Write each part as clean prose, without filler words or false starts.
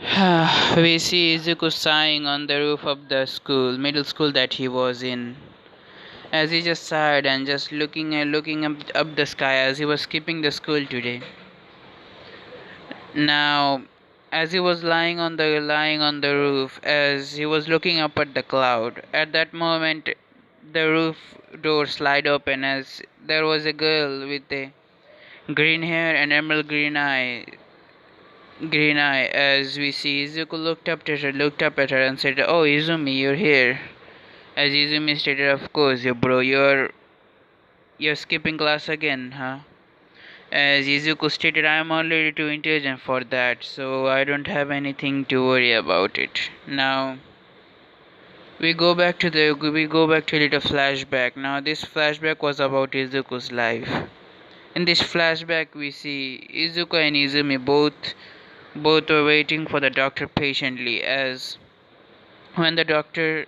We see Izuku sighing on the roof of the middle school that he was in, as he just sighed and just looking up the sky as he was skipping the school today. Now, as he was lying on the roof, as he was looking up at the cloud, at that moment, the roof door slid open as there was a girl with a green hair and emerald green eye. As we see, Izuku looked up at her and said, "Oh, Izumi, you're here." As Izumi stated, "Of course, you bro, you're skipping class again, huh?" As Izuku stated, "I am already too intelligent for that, so I don't have anything to worry about it." Now we go back to a little flashback. Now this flashback was about Izuku's life. In this flashback, we see Izuku and Izumi both were waiting for the doctor patiently. As when the doctor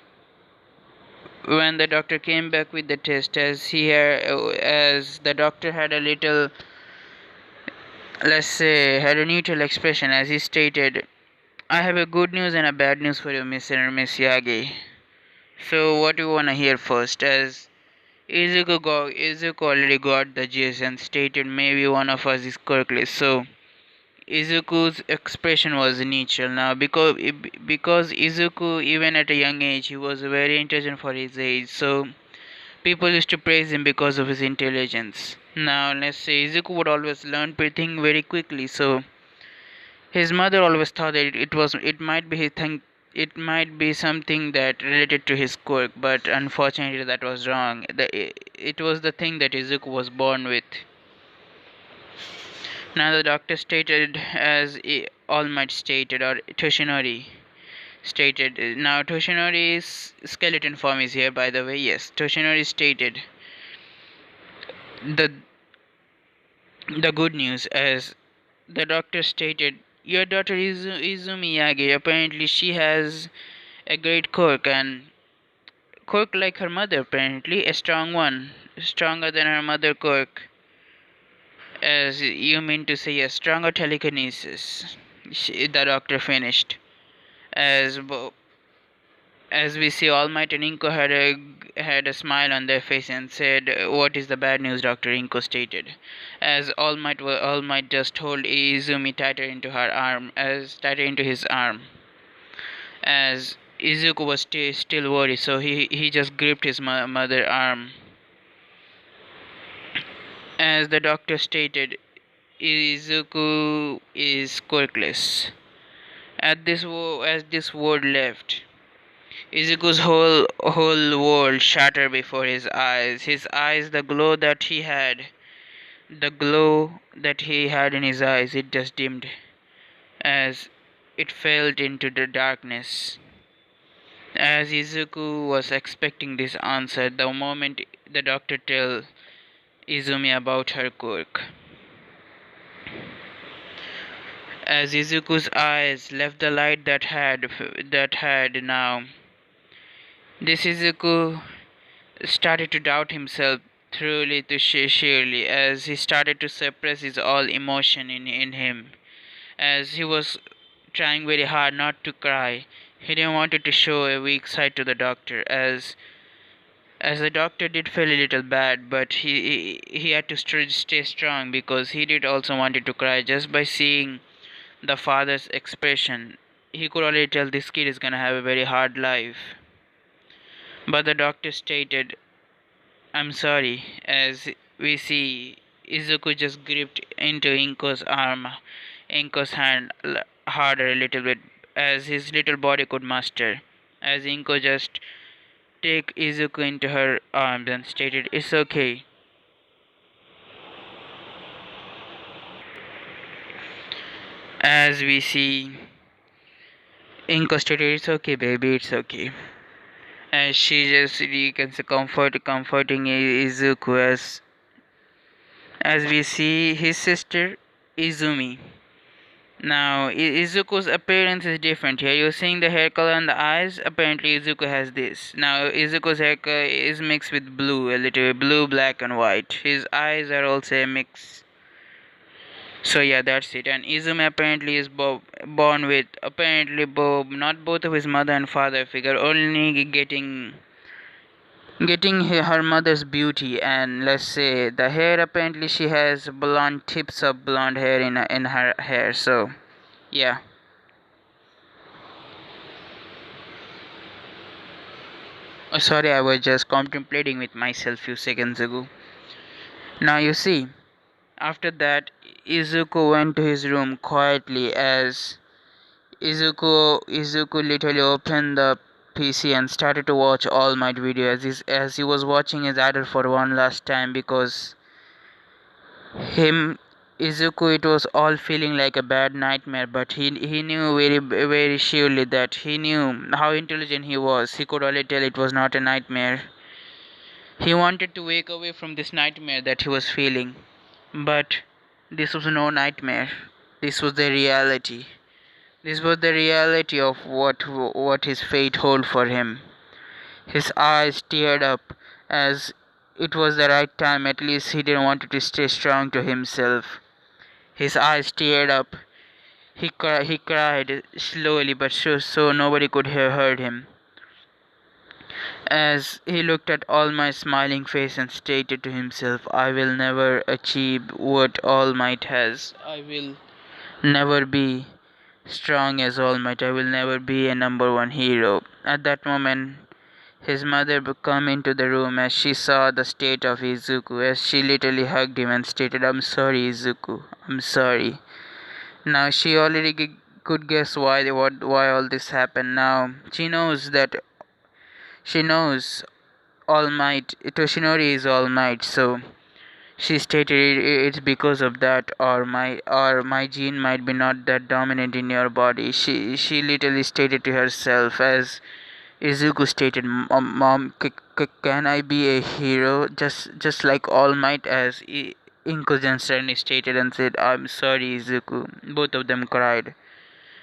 when the doctor came back with the test, as the doctor had a little, let's say, had a neutral expression, as he stated, "I have a good news and a bad news for you, Mr. and Miss Yagi. So what do you wanna hear first?" As Izuku already got the gist and stated, "Maybe one of us is Kirkley." So Izuku's expression was neutral now, because Izuku, even at a young age, he was very intelligent for his age. So people used to praise him because of his intelligence. Now let's say Izuku would always learn everything very quickly. So his mother always thought that it might be something that related to his quirk, but unfortunately that was wrong. It was the thing that Izuku was born with. Now the doctor stated, All Might stated, or Toshinori stated. Now Toshinori's skeleton form is here, by the way. Yes, Toshinori stated the the good news, as the doctor stated, "Your daughter Izumi Yagi. Apparently, she has a great quirk like her mother. Apparently, a strong one, stronger than her mother quirk." As you mean to say, a stronger telekinesis. The doctor finished. As as we see, All Might and Inko had a smile on their face and said, "What is the bad news?" Doctor Inko stated. As All Might just hold Izumi tighter into his arm. As Izuku was still worried, so he just gripped his mother arm. As the doctor stated, Izuku is quirkless. As this word left, Izuku's whole world shattered before his eyes. His eyes, the glow that he had in his eyes, it just dimmed as it fell into the darkness. As Izuku was expecting this answer, the moment the doctor told Izumi about her quirk. As Izuku's eyes left the light that had now, this Izuku started to doubt himself thoroughly to sheerly, as he started to suppress his all emotion in him, as he was trying very hard not to cry. He didn't want to show a weak side to the doctor, as the doctor did feel a little bad, but he had to stay strong, because he did also wanted to cry. Just by seeing the father's expression, he could already tell this kid is gonna have a very hard life. But the doctor stated, "I'm sorry." As we see, Izuku just gripped into Inko's hand harder a little bit, as his little body could muster. As Inko just take Izuku into her arms and stated, "It's okay." As we see, Inko stated, "It's okay, baby, it's okay." As she just comforting Izuku, as we see his sister Izumi. Now Izuku's appearance is different here. You're seeing the hair color and the eyes. Apparently Izuku has this. Now Izuku's hair color is mixed with blue, a little blue, black and white. His eyes are also a mix. So yeah, that's it. And Izumi apparently is born with apparently not both of his mother and father figure, only getting her mother's beauty, and let's say the hair. Apparently, she has blonde tips of blonde hair in her hair. So yeah. Oh, sorry, I was just contemplating with myself few seconds ago. Now you see, after that, Izuku went to his room quietly as Izuku literally opened the PC and started to watch All Might video as he was watching his idol for one last time, because him Izuku, it was all feeling like a bad nightmare, but he knew very surely that he knew how intelligent he was. He could only tell it was not a nightmare. He wanted to wake away from this nightmare that he was feeling, but this was no nightmare. This was the reality. This was the reality of what his fate held for him. His eyes teared up as it was the right time. At least he didn't want to stay strong to himself. His eyes teared up. He cried slowly, but so nobody could have heard him. As he looked at All Might's smiling face and stated to himself, I will never achieve what All Might has. I will never be strong as All Might. I will never be a number one hero. At that moment, his mother came into the room as she saw the state of Izuku, as she literally hugged him and stated, I'm sorry, Izuku. I'm sorry. Now she already could guess why all this happened. Now she knows All Might. Toshinori is All Might, so she stated it's because of that, or my gene might be not that dominant in your body. She literally stated to herself, as Izuku stated, Mom, can I be a hero just like All Might?" As Inkogen suddenly stated and said, I'm sorry, Izuku. Both of them cried.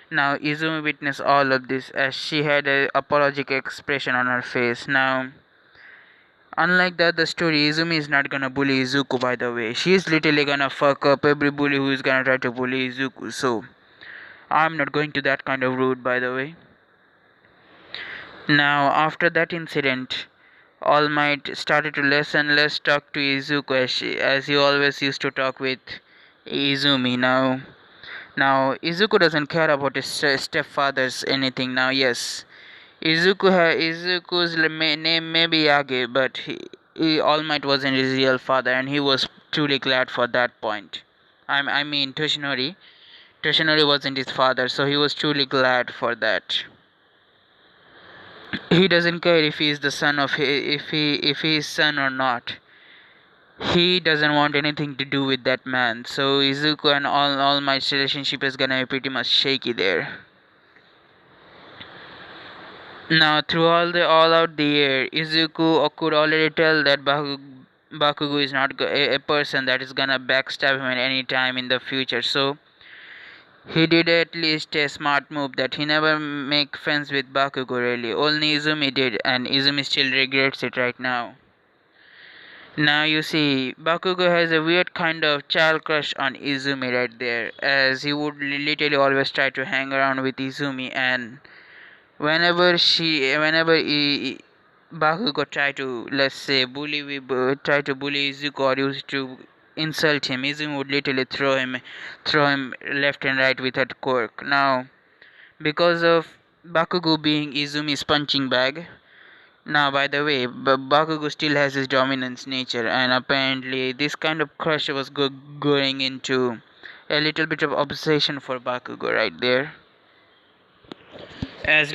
Now Izumi witnessed all of this as she had a apologetic expression on her face. Now, unlike the other story, Izumi is not gonna bully Izuku, by the way. She is literally gonna fuck up every bully who is gonna try to bully Izuku. So I'm not going to that kind of route, by the way. Now, after that incident, All Might started to less and less talk to Izuku as he always used to talk with Izumi. Now Izuku doesn't care about his stepfather's anything. Now, yes, Izuku's name may be Yage, but All Might wasn't his real father, and he was truly glad for that point. I mean, Toshinori wasn't his father, so he was truly glad for that. He doesn't care if he is the son of if he is son or not. He doesn't want anything to do with that man. So Izuku and All Might's relationship is gonna be pretty much shaky there. Now, through all out the year, Izuku could already tell that Bakugo is not a person that is gonna backstab him at any time in the future. So he did at least a smart move that he never make friends with Bakugo really. Only Izumi did, and Izumi still regrets it right now. Now you see, Bakugo has a weird kind of child crush on Izumi right there, as he would literally always try to hang around with Izumi, and whenever Bakugo try to, let's say, try to bully Izuku or used to insult him, Izumi would literally throw him left and right with her quirk. Now, because of Bakugo being Izumi's punching bag, now by the way, Bakugo still has his dominance nature, and apparently this kind of crush was going into a little bit of obsession for Bakugo right there. As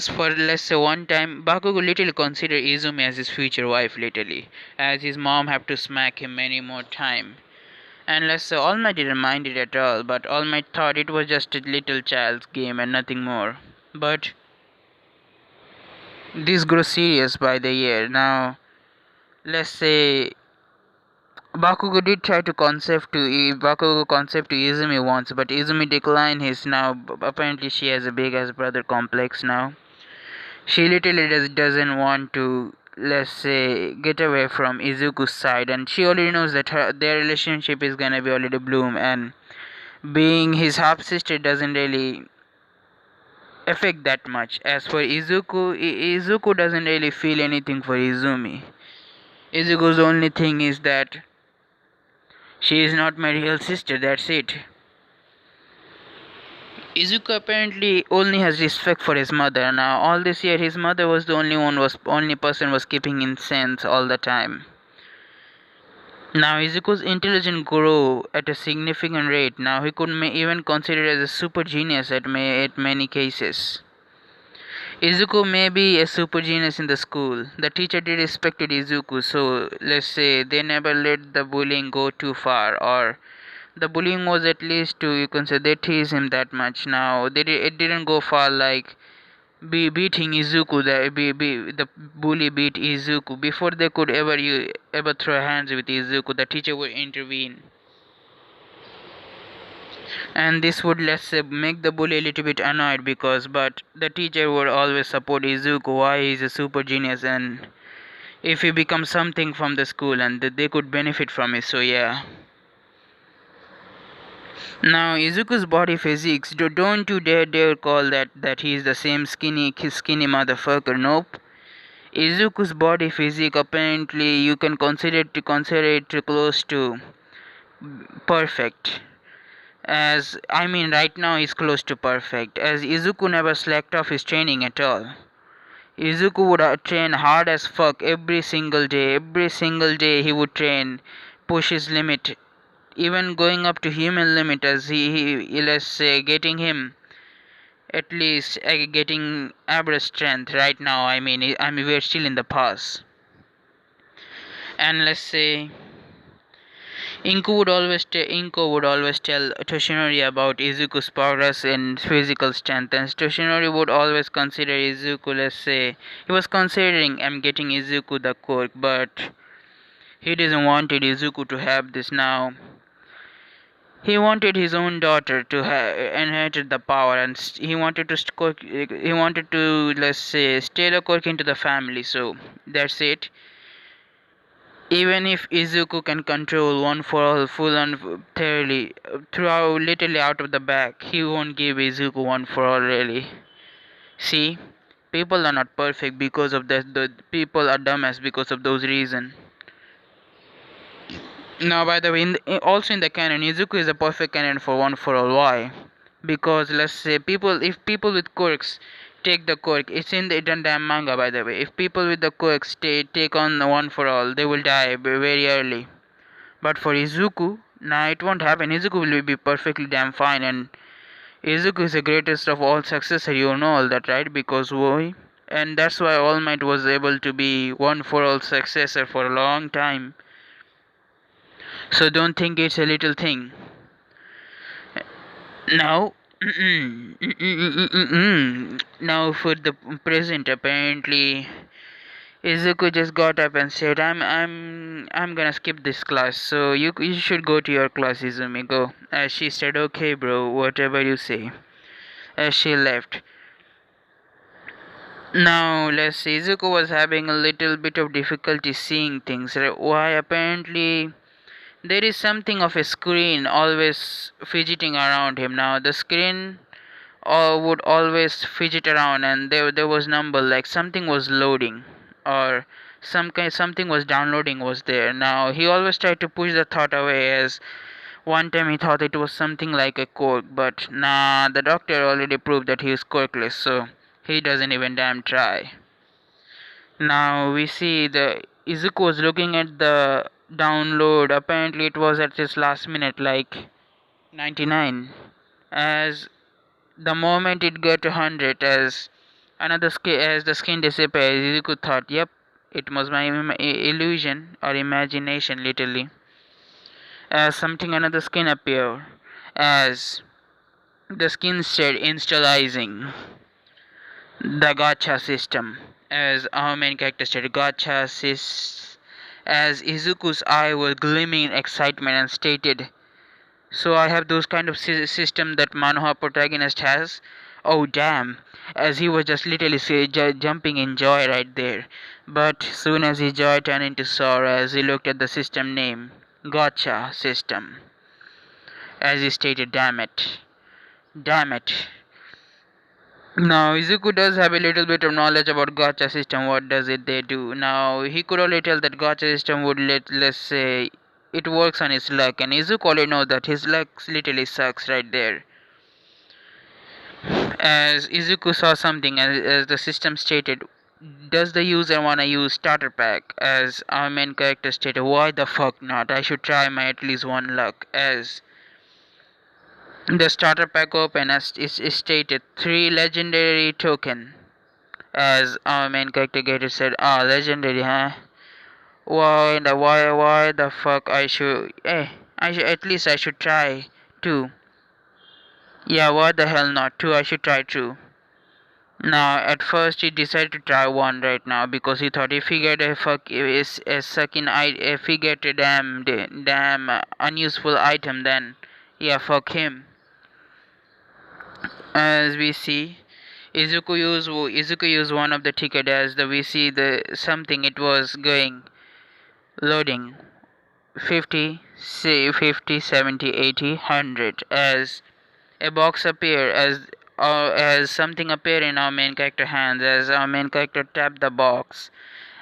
for let's say one time, Bakugo literally considered Izumi as his future wife literally, as his mom had to smack him many more time. And let's say All Might didn't mind it at all, but All Might thought it was just a little child's game and nothing more. But this grew serious by the year. Now, let's say Bakugo concept to Izumi once, but Izumi declined his. Now apparently she has a big ass brother complex now. She literally doesn't want to, let's say, get away from Izuku's side, and she already knows that their relationship is gonna be already bloom, and Being his half sister doesn't really affect that much. As for Izuku, Izuku doesn't really feel anything for Izumi. Izuku's only thing is that she is not my real sister, that's it. Izuku apparently only has respect for his mother. Now all this year his mother was the only person was keeping him sense all the time. Now Izuku's intelligence grew at a significant rate. Now he could even considered as a super genius at many cases. Izuku may be a super genius in the school. The teacher did respected Izuku, so let's say they never let the bullying go too far, or the bullying was at least to, you can say, they tease him that much. Now it didn't go far like beating Izuku. The bully beat Izuku before they could ever throw hands with Izuku. The teacher would intervene, and this would, let's say, make the bully a little bit annoyed, because but the teacher would always support Izuku. Why he's a super genius, and if he becomes something from the school, and they could benefit from it. So yeah. Now Izuku's body physiques, don't you dare call that he's the same skinny motherfucker. Nope. Izuku's body physique, apparently you can consider it close to perfect. As I mean, right now he's close to perfect, as Izuku never slacked off his training at all. Izuku would train hard as fuck every single day. Every single day he would train, push his limit, even going up to human limit, as he let's say getting him at least getting average strength right now. I mean we're still in the past. And let's say Inko would always tell Toshinori about Izuku's progress in physical strength, and Toshinori would always consider Izuku, let's say, he was considering getting Izuku the quirk, but he didn't wanted Izuku to have this now. He wanted his own daughter to inherit the power, and he wanted to, let's say, steal a quirk into the family. So that's it. Even if Izuku can control one for all full and thoroughly, throughout literally out of the back, he won't give Izuku one for all really. See, people are not perfect because of that. The people are dumbass because of those reasons. Now, by the way, also in the canon, Izuku is a perfect canon for one for all. Why? Because let's say if people with quirks take the quirk, it's in the damn manga, by the way. If people with the quirks take on the one for all, they will die very early. But for Izuku, nah, it won't happen. Izuku will be perfectly damn fine, and Izuku is the greatest of all successor. You know all that, right? Because why? And that's why All Might was able to be one for all successor for a long time. So don't think it's a little thing. Now, now for the present, apparently Izuku just got up and said, I'm gonna skip this class, so you should go to your class, Izumi, go." As she said, "Okay, bro, whatever you say." As she left. Now, let's see, Izuku was having a little bit of difficulty seeing things. Right? Why? Apparently, there is something of a screen always fidgeting around him. Now, the screen would always fidget around, and there was number like something was loading, or something was downloading was there. Now he always tried to push the thought away, as one time he thought it was something like a cork, but nah, the doctor already proved that he is corkless, so he doesn't even damn try. Now we see the Izuku was looking at the download. Apparently it was at his last minute, like 99, as the moment it got to 100, as the skin disappeared, Izuku thought, "Yep, it was my illusion or imagination." Literally, as something another skin appeared, as the skin said, "Installizing the gacha system." As our main character said, "Gacha as Izuku's eye was gleaming in excitement and stated, "So I have those kind of system that Manohar protagonist has? Oh damn!" As he was just literally jumping in joy right there. But soon as his joy turned into sorrow as he looked at the system name, Gotcha system. as he stated. Damn it. Damn it. Now, Izuku does have a little bit of knowledge about gacha system. What does it they do? Now, he could only tell that gacha system would let's say it works on his luck, and Izuku only knows that his luck literally sucks right there. As Izuku saw something, as the system stated, does the user wanna use starter pack? As our main character stated, why the fuck not? I should try my at least one luck. As the starter pack open as is stated, 3 legendary token. As our main character Gator said, legendary, huh? Why the fuck I should, at least I should try 2. Yeah, why the hell not? 2, I should try 2. Now, at first he decided to try 1 right now because he thought if he get a fuck is a sucking if he get a damn unuseful item, then yeah, fuck him. As we see, Izuku used one of the ticket as the we see the something it was going loading 50, say 50, 70, 80, 100 as a box appear as something appear in our main character hands as our main character tapped the box.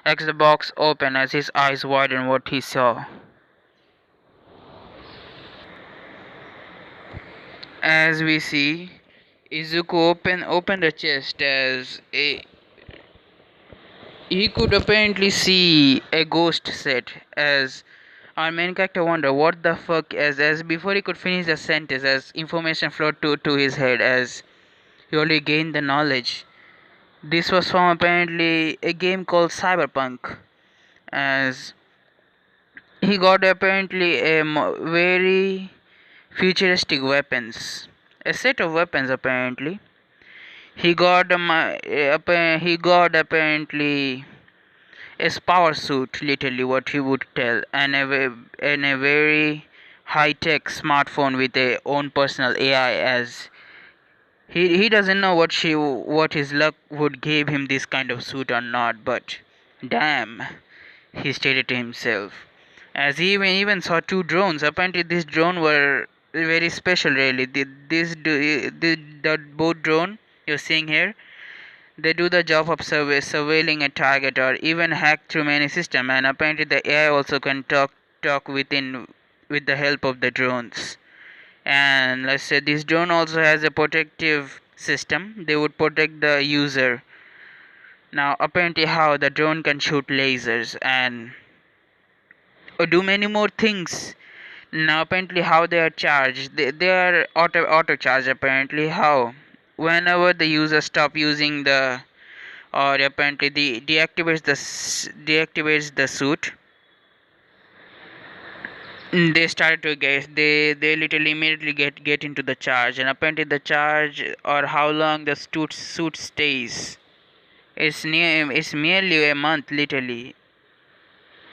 As the box opened as his eyes widened what he saw. As we see, Izuku opened the chest as he could apparently see a ghost set as our main character wondered what the fuck as before he could finish the sentence as information flowed to his head as he only gained the knowledge. This was from apparently a game called Cyberpunk as he got apparently a very futuristic weapons. A set of weapons apparently. He got apparently his power suit, literally what he would tell, and a very high-tech smartphone with a own personal AI. As he doesn't know what his luck would give him this kind of suit or not, but damn, he stated to himself. As he even saw 2 drones. Apparently, these drones were very special. Really, the boat drone you're seeing here, they do the job of surveilling a target or even hack through many systems, and apparently the AI also can talk with the help of the drones. And let's say this drone also has a protective system. They would protect the user. Now apparently how the drone can shoot lasers and do many more things. Now apparently how they are charged. They are auto charge apparently. How? Whenever the user stop using the or apparently deactivates the suit, they started to get they literally immediately get into the charge, and apparently the charge or how long the suit stays it's merely a month. Literally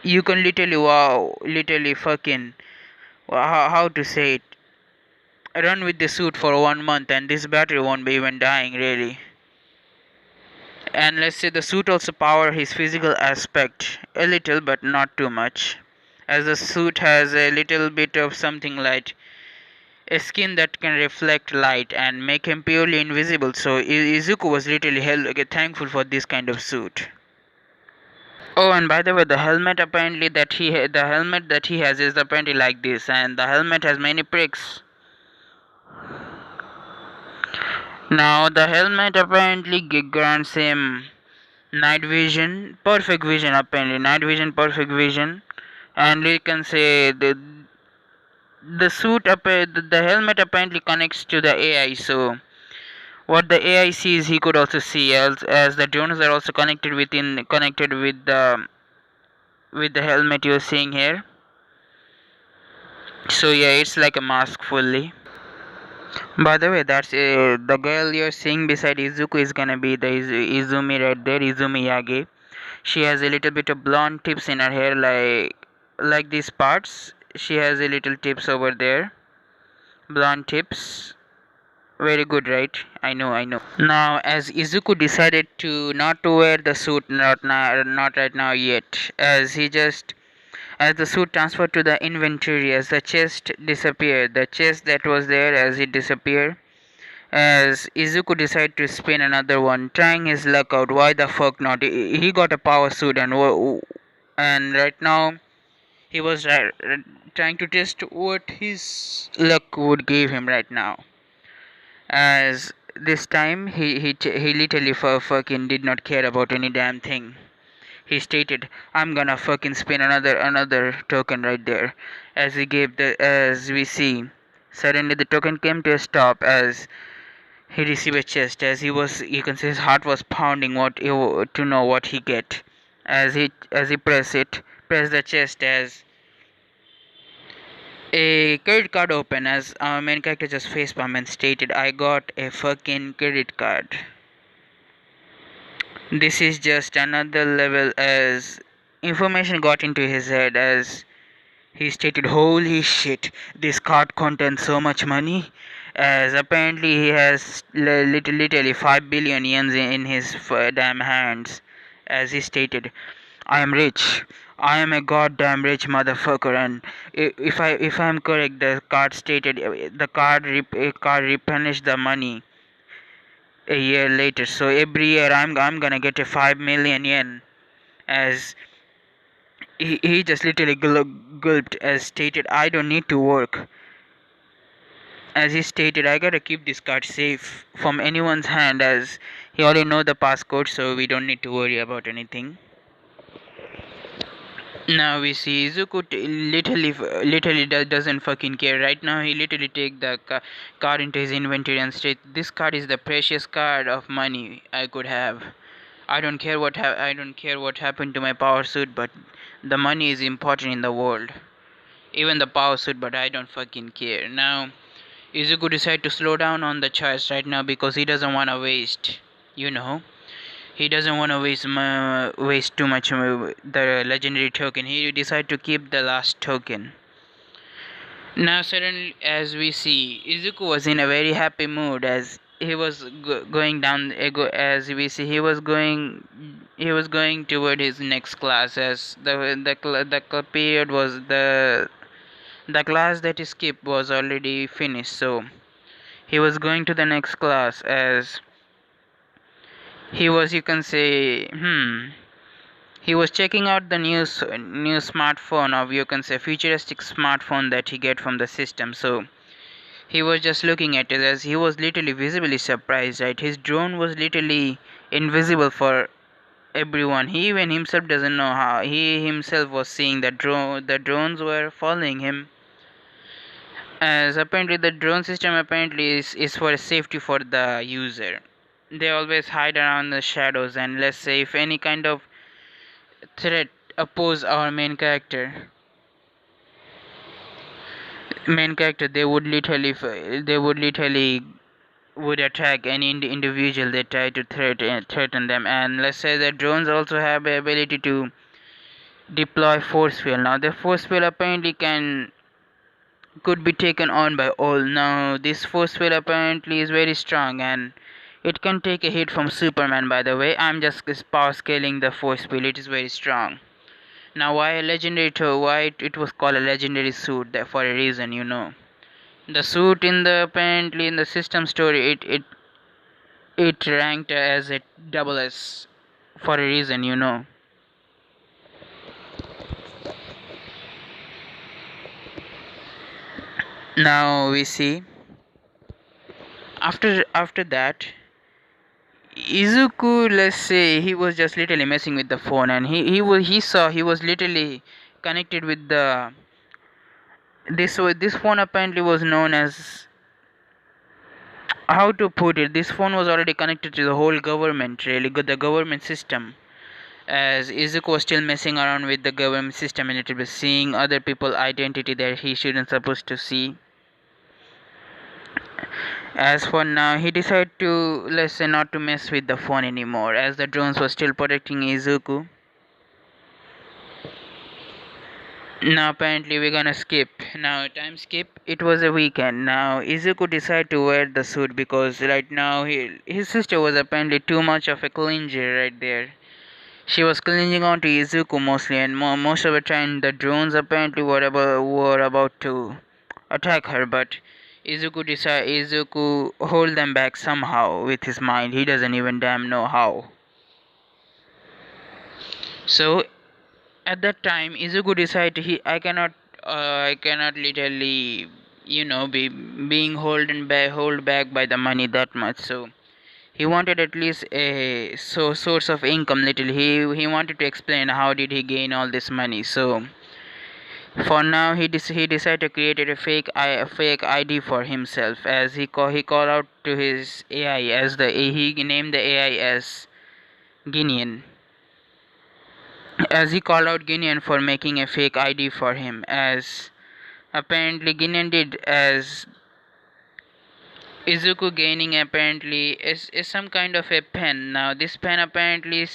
you can literally fucking how to say it, run with the suit for 1 month and this battery won't be even dying really. And let's say the suit also power his physical aspect a little but not too much, as the suit has a little bit of something like a skin that can reflect light and make him purely invisible. So Izuku was literally thankful for this kind of suit. Oh, and by the way, the helmet that he has is apparently like this, and the helmet has many pricks. Now the helmet apparently grants him perfect vision apparently, perfect vision, and we can say the helmet apparently connects to the AI. So what the AI sees, he could also see, as the drones are also connected with the helmet you're seeing here. So yeah, it's like a mask fully. By the way, that's the girl you're seeing beside Izuku is gonna be the Izumi right there, Izumi Yagi. She has a little bit of blonde tips in her hair, like these parts. She has a little tips over there, blonde tips. Very good, right? I know, I know. Now, as Izuku decided to not to wear the suit, not right now yet, as he just As the suit transferred to the inventory, as the chest disappeared, the chest that was there as it disappeared, as Izuku decided to spin another one, trying his luck out. Why the fuck not? He got a power suit, and right now he was trying to test what his luck would give him right now. As this time he literally fucking did not care about any damn thing. He stated, "I'm gonna fucking spin another token right there." As he gave the as we see, suddenly the token came to a stop as he received a chest. As he was, you can say his heart was pounding to know what he get. As he press the chest as a credit card open as our main character just facepalm and stated, "I got a fucking credit card." This is just another level as information got into his head as he stated, "Holy shit, this card contains so much money." As apparently he has literally 5 billion yens in his damn hands. As he stated, "I am rich. I am a goddamn rich motherfucker." And if I am correct, the card stated the card replenished the money a year later. So every year I'm gonna get a 5 million yen. As he just literally gulped as stated, "I don't need to work." As he stated, "I gotta keep this card safe from anyone's hand as he already know the passcode, so we don't need to worry about anything." Now we see Izuku literally doesn't fucking care. Right now he literally take the card into his inventory and state, "This card is the precious card of money I could have. I don't care what happened to my power suit, but the money is important in the world. Even the power suit, but I don't fucking care." Now Izuku decide to slow down on the charge right now because he doesn't want to waste, you know, he doesn't want to waste too much the legendary token. He decide to keep the last token. Now suddenly, as we see, Izuku was in a very happy mood as he was going down. As we see, he was going toward his next class as the period was the class that he skipped was already finished. So he was going to the next class as he was, you can say, he was checking out the new smartphone, or you can say futuristic smartphone that he get from the system. So he was just looking at it as he was literally visibly surprised, right? His drone was literally invisible for everyone. He even himself doesn't know how. He himself was seeing the drones were following him, as apparently the drone system apparently is for safety for the user. They always hide around the shadows, and let's say if any kind of threat oppose our main character, they would literally would attack any individual that try to threaten them. And let's say that drones also have the ability to deploy force field. Now the force field apparently could be taken on by all. Now this force field apparently is very strong, and it can take a hit from Superman. By the way, I'm just power scaling the force field. It is very strong. Now why a legendary why it was called a legendary suit? That for a reason. The suit in the apparently in the system story, it ranked as a double S for a reason. Now we see after that, Izuku, let's say he was just literally messing with the phone, and he saw he was literally connected with this phone apparently was known as, how to put it, this phone was already connected to the whole government, really good, the government system. As Izuku was still messing around with the government system a little bit, seeing other people's identity that he shouldn't supposed to see. As for now, he decided to, let's say, not to mess with the phone anymore, as the drones were still protecting Izuku. Now apparently we're gonna skip. Now time skip. It was a weekend. Now Izuku decided to wear the suit because right now his sister was apparently too much of a clinger right there. She was clinging on to Izuku mostly, and most of the time the drones apparently were about to attack her, but Izuku hold them back somehow with his mind. He doesn't even damn know how. So at that time, Izuku decided I cannot literally be being hold back by the money that much. So he wanted at least a source of income. Little he wanted to explain how did he gain all this money. So for now, he decided to create a fake ID for himself, as he called out to his AI as he named the AI as Guinean, as he called out Guinean for making a fake ID for him, as apparently Guinean did, as Izuku gaining apparently is some kind of a pen. Now this pen apparently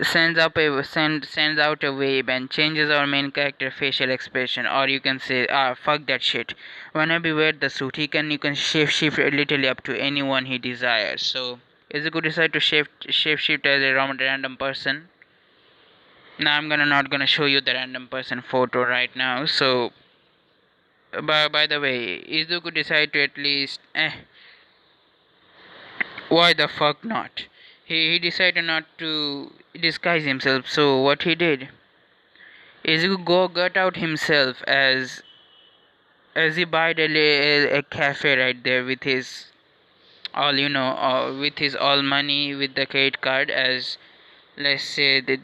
sends out a wave and changes our main character facial expression, or you can say fuck that shit. Whenever he wear the suit, you can shift literally up to anyone he desires. So Izuku decide to shift as a random person. Now I'm gonna not gonna show you the random person photo right now. So by the way, Izuku decide to at least why the fuck not? He decided not to disguise himself. So what he did is he got out himself as he bought a cafe right there with his with his all money with the credit card. As let's say they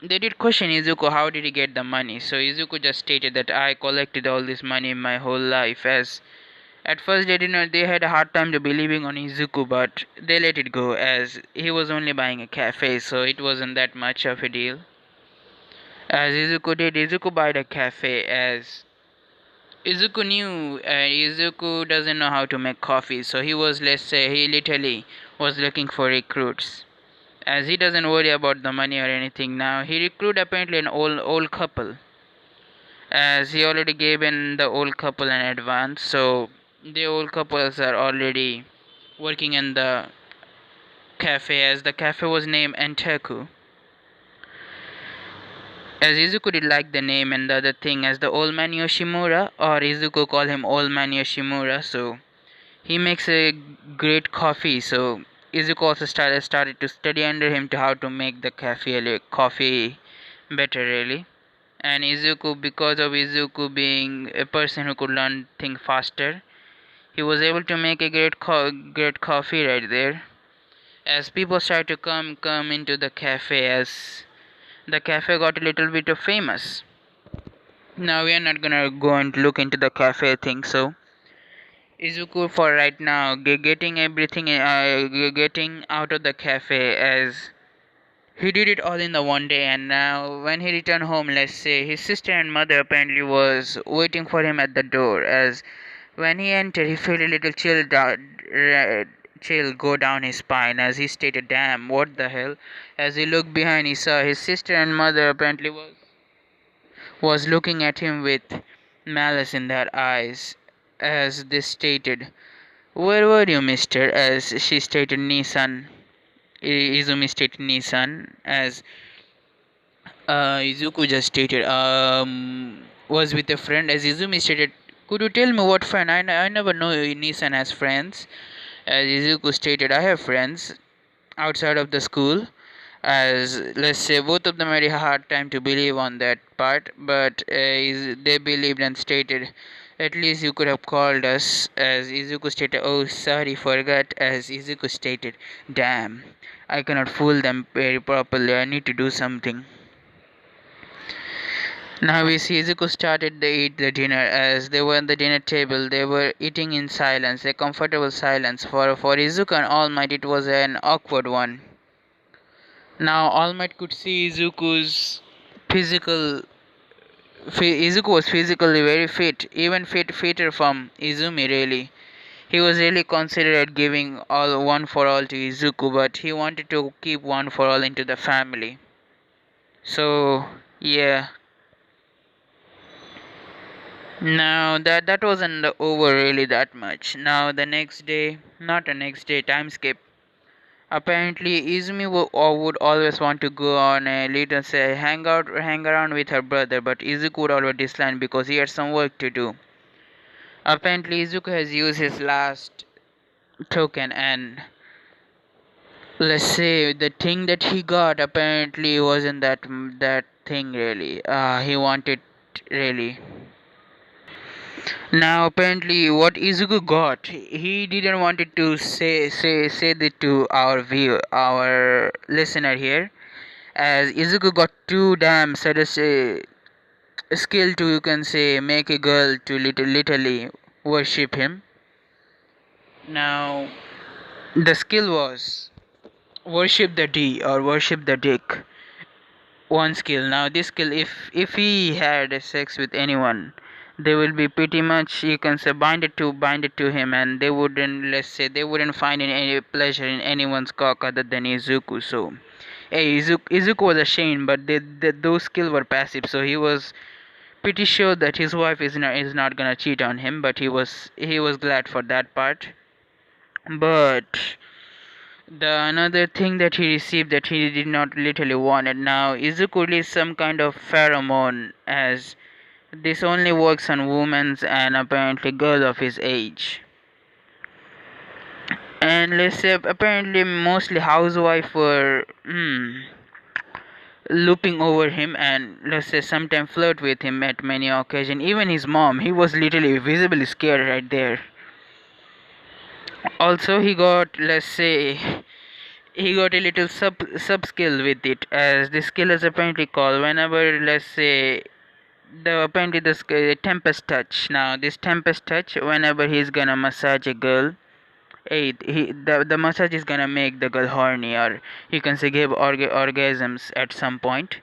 did question Izuku how did he get the money. So Izuku just stated that I collected all this money my whole life. As at first they did not they had a hard time to believing on Izuku, but they let it go as he was only buying a cafe, so it wasn't that much of a deal. As Izuku bought a cafe, as Izuku doesn't know how to make coffee, so he was, let's say, he literally was looking for recruits. As he doesn't worry about the money or anything now, he recruited apparently an old couple. As he already gave in the old couple an advance, so the old couples are already working in the cafe, as the cafe was named Enteku. As Izuku did like the name and the other thing, as the old man Yoshimura, or Izuku call him old man Yoshimura, so he makes a great coffee. So Izuku also started to study under him to how to make the coffee better really. And Izuku, because of Izuku being a person who could learn things faster, he was able to make a great coffee right there. As people started to come into the cafe, as the cafe got a little bit of famous. Now we are not gonna go and look into the cafe thing. So Izuku for right now getting everything getting out of the cafe, as he did it all in the one day. And now when he returned home, let's say his sister and mother apparently was waiting for him at the door. As when he entered, he felt a little chill go down his spine, as he stated, damn, what the hell. As he looked behind, he saw his sister and mother apparently was looking at him with malice in their eyes. As they stated, where were you, mister? As she stated, Nissan. Izumi stated Nissan. As Izuku just stated, was with a friend. As Izumi stated, could you tell me what friend? I never know Nissan has friends. As Izuku stated, I have friends outside of the school. As let's say both of them had a hard time to believe on that part, but they believed and stated, at least you could have called us. As Izuku stated, oh sorry, forgot. As Izuku stated, damn, I cannot fool them very properly, I need to do something. Now we see Izuku started to eat the dinner. As they were at the dinner table, they were eating in silence, a comfortable silence. For Izuku and All Might, it was an awkward one. Now All Might could see physical. Izuku was physically very fit, even fitter from Izumi. Really, he was really considerate giving all one for all to Izuku, but he wanted to keep one for all into the family. So yeah. Now that wasn't over really that much. Now the next day, not the next day, time skip. Apparently, Izumi would always want to go on a little say hang around with her brother, but Izuku would always decline because he had some work to do. Apparently, Izuku has used his last token, and let's say the thing that he got apparently wasn't that thing really. He wanted really. Now apparently what Izuku got, he didn't want it to say that to our listener here, as Izuku got too damn sort of say skill to, you can say, make a girl to literally worship him. Now the skill was worship the D or worship the dick. One skill. Now this skill, if he had sex with anyone, they will be pretty much, you can say, binded to him, and they wouldn't, let's say, they wouldn't find any pleasure in anyone's cock other than Izuku. So hey, Izuku was ashamed, but those skills were passive, so he was pretty sure that his wife is not gonna cheat on him, but he was glad for that part. But the another thing that he received that he did not literally wanted. Now Izuku is some kind of pheromone, as this only works on women and apparently girls of his age. And let's say apparently mostly housewife were looping over him, and let's say sometimes flirt with him at many occasions. Even his mom, he was literally visibly scared right there. Also he got, let's say, he got a little sub skill with it, as this skill is apparently called whenever, let's say, the apparently the tempest touch. Now this tempest touch, whenever he's gonna massage a girl, the massage is gonna make the girl horny, or he can say give orgasms at some point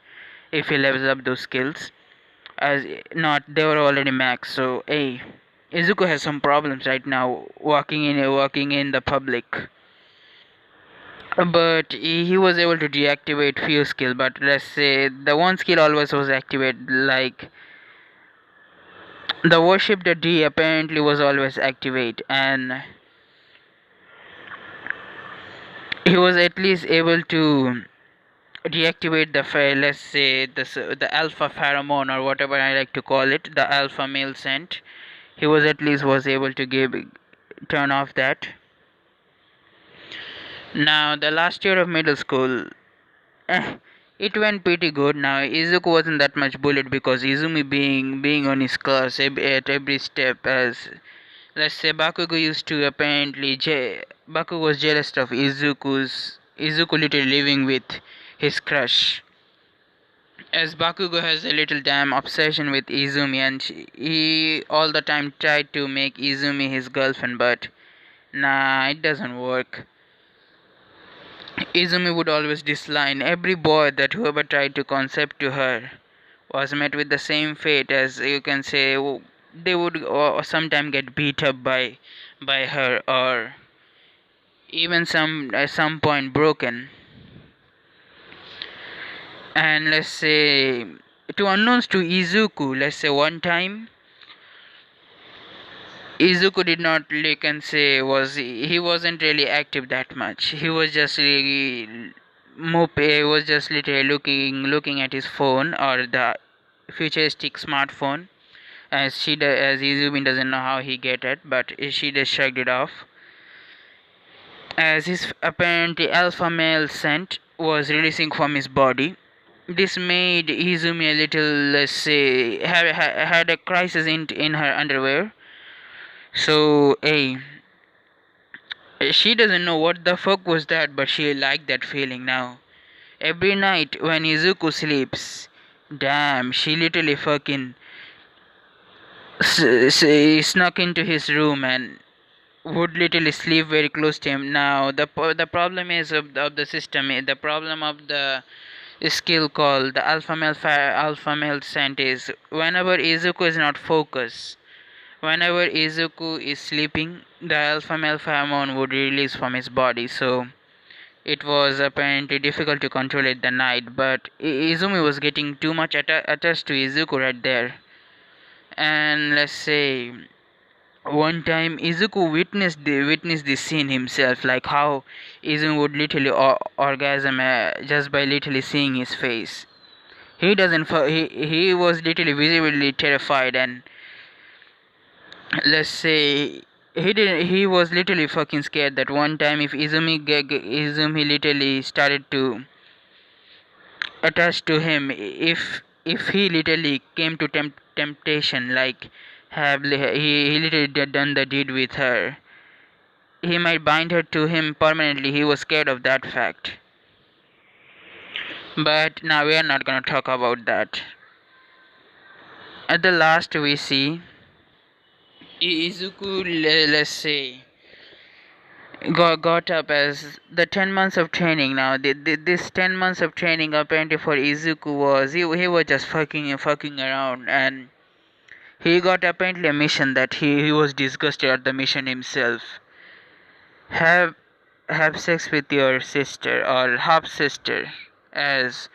if he levels up those skills. As not, they were already max. So Izuku has some problems right now walking in the public. But he was able to deactivate few skill, but let's say the one skill always was activated, like the worship the D apparently was always activate, and he was at least able to deactivate the let's say the alpha pheromone, or whatever I like to call it, the alpha male scent. He was at least was able to turn off that. Now the last year of middle school, Eh, it went pretty good. Now Izuku wasn't that much bullied because Izumi being on his class at every step. As let's say Bakugo used to apparently Bakugo was jealous of Izuku literally living with his crush. As Bakugo has a little damn obsession with Izumi, and he all the time tried to make Izumi his girlfriend, but nah, it doesn't work. Izumi would always dislike every boy that whoever tried to concept to her was met with the same fate, as you can say, they would sometime get beat up by her, or even at some point broken. And let's say, to unknowns to Izuku, let's say one time Izuku did not, you can say, he wasn't really active that much. He was just really mope. He was just literally looking at his phone, or the futuristic smartphone, as Izumi doesn't know how he get it, but she just shrugged it off. As his apparently alpha male scent was releasing from his body, this made Izumi a little, let's say, had a crisis in her underwear. So she doesn't know what the fuck was that, but she liked that feeling. Now every night when Izuku sleeps, damn, she literally fucking snuck into his room and would literally sleep very close to him. Now the problem is of the system. The problem of the skill called the alpha male scent is whenever Izuku is not focused. Whenever Izuku is sleeping, the alpha male pheromone would release from his body. So it was apparently difficult to control it the night. But Izumi was getting too much attached to Izuku right there. And let's say One time Izuku witnessed this scene himself, like how Izumi would literally orgasm just by literally seeing his face. He was literally visibly terrified, and let's say he was literally fucking scared that one time if Izumi literally started to attach to him, if he literally came to temptation, like he literally done the deed with her, he might bind her to him permanently. He was scared of that fact. But now we are not gonna talk about that. At the last we see Izuku, let's say, got up as the 10 months of training. Now this 10 months of training apparently for Izuku was he was just fucking around, and he got apparently a mission that he was disgusted at the mission himself. Have have sex with your sister or half sister, as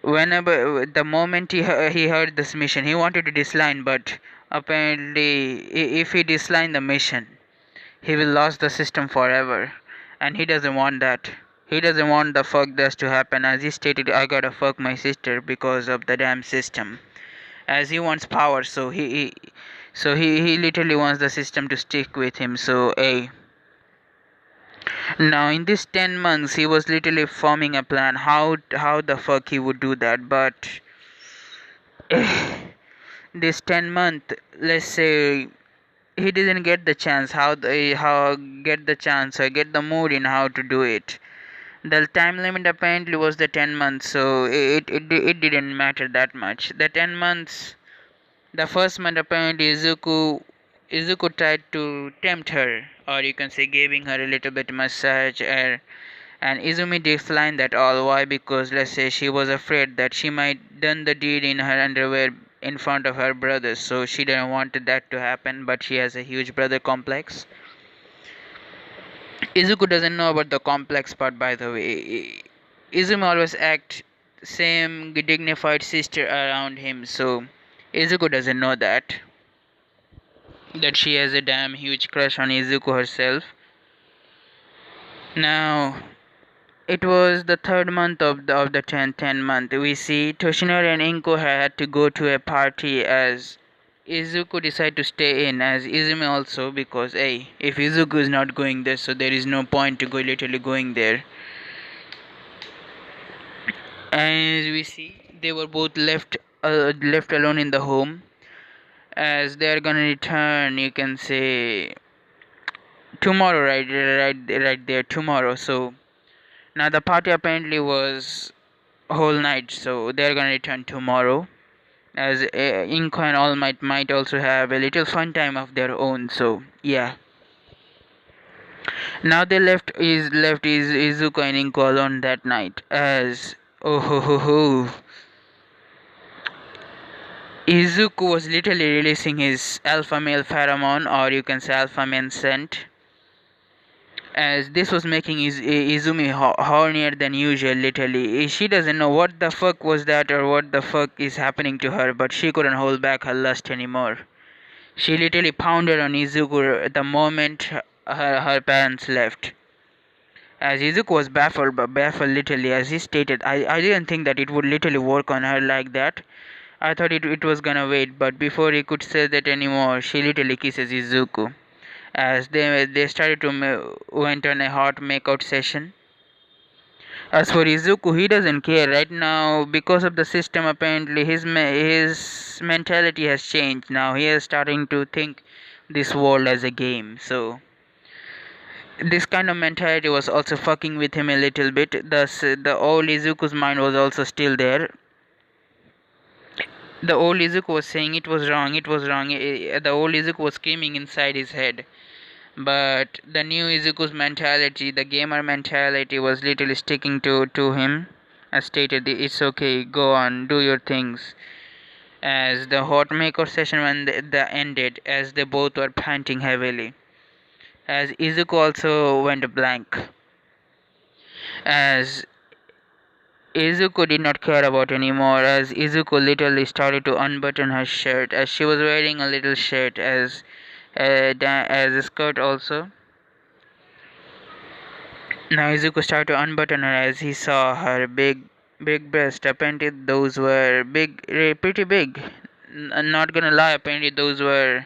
whenever the moment he heard this mission he wanted to decline, but apparently if he declined the mission he will lose the system forever, and he doesn't want that. He doesn't want the fuck this to happen, as he stated, I gotta fuck my sister because of the damn system. As he wants power, so he literally wants the system to stick with him. So now in these 10 months he was literally forming a plan how the fuck he would do that, but this 10 month, let's say, he didn't get the chance how get the chance or get the mood in how to do it. The time limit apparently was the 10 months, so it didn't matter that much. The 10 months, the first month apparently Izuku tried to tempt her, or you can say giving her a little bit massage, and Izumi declined that all. Why? Because let's say she was afraid that she might done the deed in her underwear in front of her brothers, so she didn't want that to happen, but she has a huge brother complex. Izuku doesn't know about the complex part, by the way. Izumi always act same dignified sister around him, so Izuku doesn't know that she has a damn huge crush on Izuku herself. Now it was the third month of the 10 month. We see Toshinori and Inko had to go to a party, as Izuku decided to stay in, as Izumi also, because hey, if Izuku is not going there, so there is no point to go literally going there. As we see, they were both left alone in the home, as they are gonna return, you can say, tomorrow, right there tomorrow. So now the party apparently was whole night, so they're gonna return tomorrow, as Inko and All might also have a little fun time of their own. So yeah, now they left is Izuku and Inko alone that night, as oh ho ho ho, Izuku was literally releasing his alpha male pheromone, or you can say alpha male scent, as this was making Izumi hornier than usual. Literally, she doesn't know what the fuck was that or what the fuck is happening to her, but she couldn't hold back her lust anymore. She literally pounded on Izuku the moment her parents left. As Izuku was baffled literally, as he stated, I didn't think that it would literally work on her like that. I thought it was gonna wait, but before he could say that anymore, she literally kisses Izuku, as they started to went on a hot makeout session. As for Izuku, he doesn't care right now because of the system. Apparently, his mentality has changed. Now he is starting to think this world as a game. So this kind of mentality was also fucking with him a little bit. Thus, the old Izuku's mind was also still there. The old Izuku was saying it was wrong, it was wrong. The old Izuku was screaming inside his head. But the new Izuku's mentality, the gamer mentality, was literally sticking to him. As stated, it's okay, go on, do your things. As the hot makeout session when the ended, as they both were panting heavily. As Izuku also went blank. As Izuku did not care about anymore, as Izuku literally started to unbutton her shirt, as she was wearing a little shirt, as as a skirt also. Now Izuku started to unbutton her as he saw her big breast. Apparently those were pretty big. I'm not gonna lie, apparently those were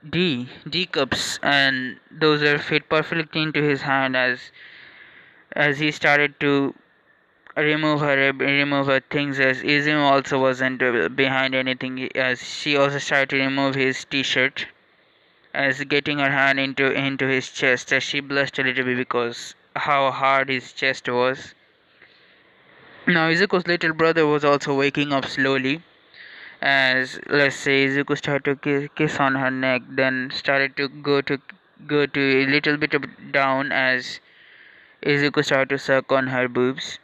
D cups, and those were fit perfectly into his hand as he started to remove her things. As Izumi also wasn't behind anything, as she also started to remove his t-shirt, as getting her hand into his chest, as she blushed a little bit because how hard his chest was. Now Izuku's little brother was also waking up slowly, as let's say Izuku started to kiss on her neck, then started to go to a little bit down as Izuku started to suck on her boobs.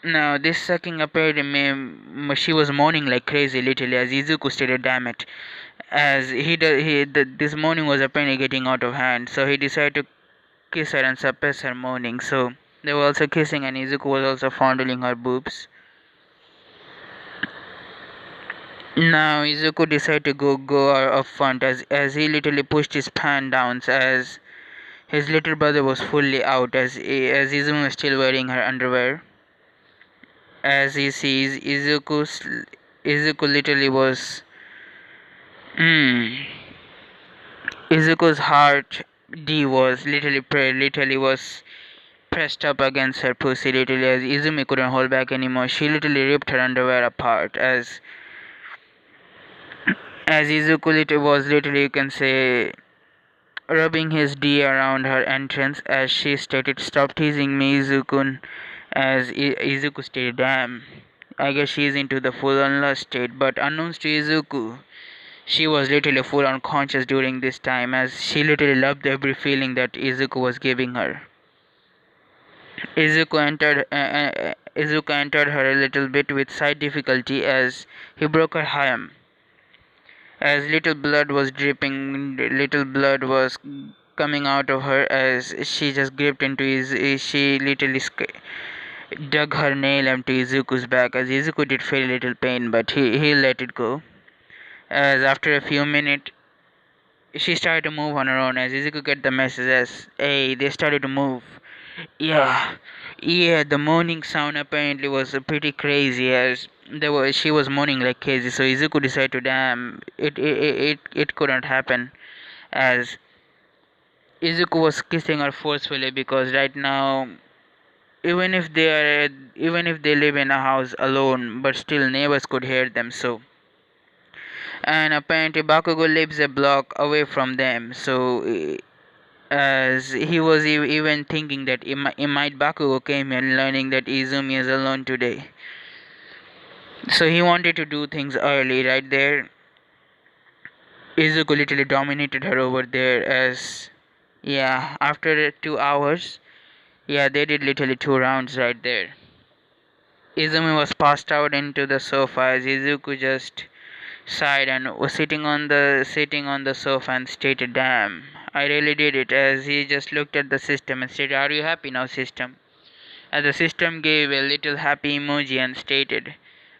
Now this sucking appeared in me. She was moaning like crazy, literally, as Izuku stated, "Damn it!" As this moaning was apparently getting out of hand, so he decided to kiss her and suppress her moaning. So they were also kissing, and Izuku was also fondling her boobs. Now Izuku decided to go up front as he literally pushed his pan down as his little brother was fully out as Izumi was still wearing her underwear. As he sees Izuku literally was mm, Izuku's heart D was literally was pressed up against her pussy literally as Izumi couldn't hold back anymore. She literally ripped her underwear apart as Izuku was literally, you can say, rubbing his D around her entrance as she stated, "Stop teasing me, Izukun." As Izuku stated, "Damn, I guess she's into the full on lust state." But unknowns to Izuku, she was literally full unconscious during this time as she literally loved every feeling that Izuku was giving her. Izuku entered her a little bit with slight difficulty as he broke her ham. As little blood was coming out of her as she just gripped into she literally dug her nail into Izuku's back as Izuku did feel a little pain, but he let it go. As after a few minutes, she started to move on her own as Izuku get the message as, "Hey, they started to move." Yeah, yeah, the moaning sound apparently was pretty crazy as she was moaning like crazy. So Izuku decided to, damn, it couldn't happen as Izuku was kissing her forcefully because right now, even if they live in a house alone, but still neighbors could hear them. So and apparently Bakugo lives a block away from them. So as he was even thinking that it might Bakugo came here learning that Izumi is alone today. So he wanted to do things early right there. Izuku literally dominated her over there as yeah, after 2 hours, yeah, they did literally 2 rounds right there. Izumi was passed out into the sofa as Izuku just sighed and was sitting on the sofa and stated, "Damn, I really did it." As he just looked at the system and stated, "Are you happy now, system?" As the system gave a little happy emoji and stated,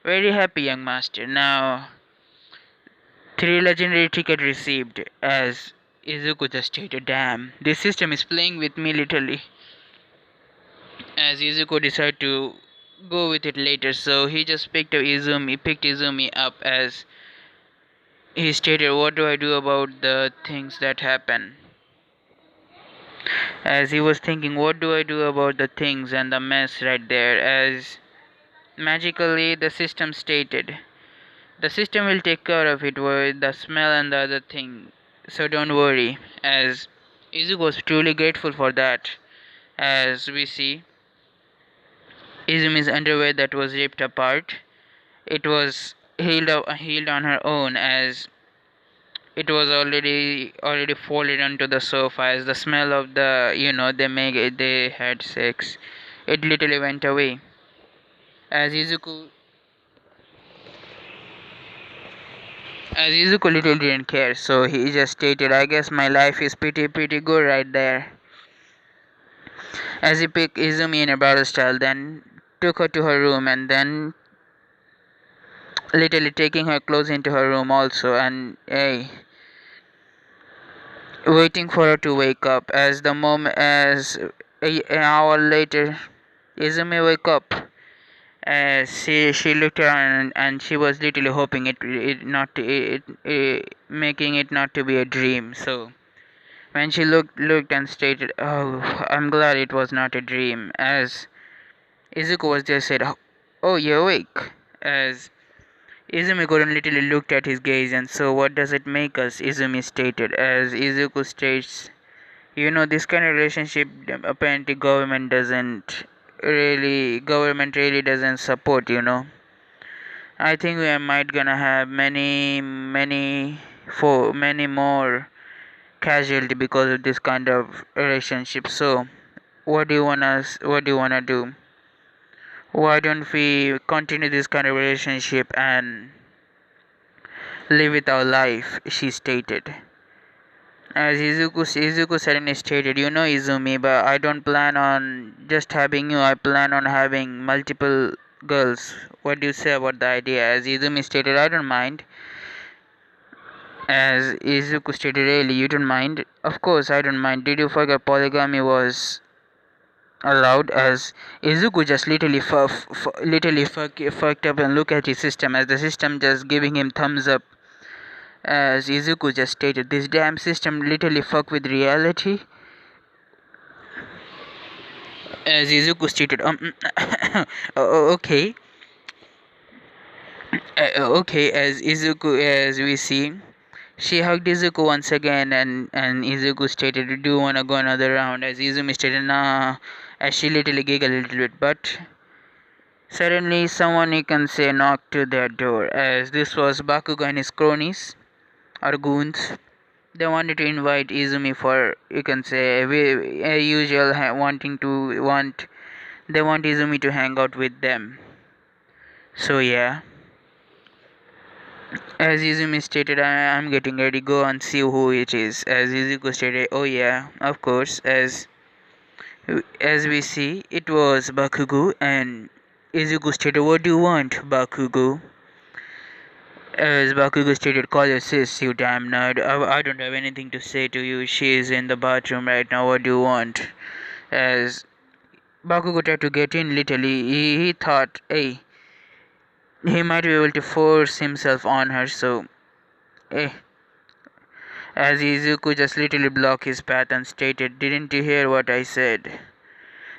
"Very happy, young master. Now, 3 legendary ticket received." As Izuku just stated, "Damn, this system is playing with me literally." As Izuku decided to go with it later, so he just picked Izumi up as he stated, "What do I do about the things that happen?" As he was thinking, what do I do about the things and the mess right there? As magically the system stated, "The system will take care of it with the smell and the other thing, so don't worry." As Izuku was truly grateful for that. As we see Izumi's underwear that was ripped apart, it was healed on her own as it was already folded onto the sofa as the smell of they had sex, it literally went away as Izuku literally didn't care, so he just stated, "I guess my life is pretty good right there." As he picked Izumi in a battle style, then took her to her room and then literally taking her clothes into her room also, and waiting for her to wake up. As the moment as an hour later, Izumi wake up. She looked around, and she was literally hoping it not to, making it not to be a dream. So when she looked and stated, "Oh, I'm glad it was not a dream." As Izuku was just said, "Oh, you're awake." As Izumi couldn't literally looked at his gaze, and so what does it make us? Izumi stated. As Izuku states, this kind of relationship apparently government really doesn't support. I think we might gonna have many more casualty because of this kind of relationship. So what do you wanna do? Why don't we continue this kind of relationship and live with our life? She stated. As Izuku suddenly stated, Izumi, but I don't plan on just having you, I plan on having multiple girls. What do you say about the idea? As Izumi stated, I don't mind. As Izuku stated, really, you don't mind? Of course, I don't mind. Did you forget polygamy was allowed? As Izuku just literally fucked up and look at his system, as the system just giving him thumbs up. As Izuku just stated, this damn system literally fuck with reality. As Izuku stated, okay, okay. As we see, she hugged Izuku once again, and Izuku stated, "Do you wanna go another round?" As Izumi stated, "Nah," as she literally giggled a little bit, but suddenly someone, you can say, knocked to their door. As this was Bakugo and his cronies or goons. They wanted to invite Izumi for, you can say, a usual they want Izumi to hang out with them. So yeah, as Izumi stated, I'm getting ready. Go and see who it is. As Izuku stated, oh yeah, of course. As we see, it was Bakugo, and Izuku stated, what do you want, Bakugo? As Bakugo stated, call your sis, you damn nerd. I don't have anything to say to you. She is in the bathroom right now. What do you want? As Bakugo tried to get in, literally, he thought, hey, he might be able to force himself on her, so, eh. As Izuku just literally blocked his path and stated, didn't you hear what I said?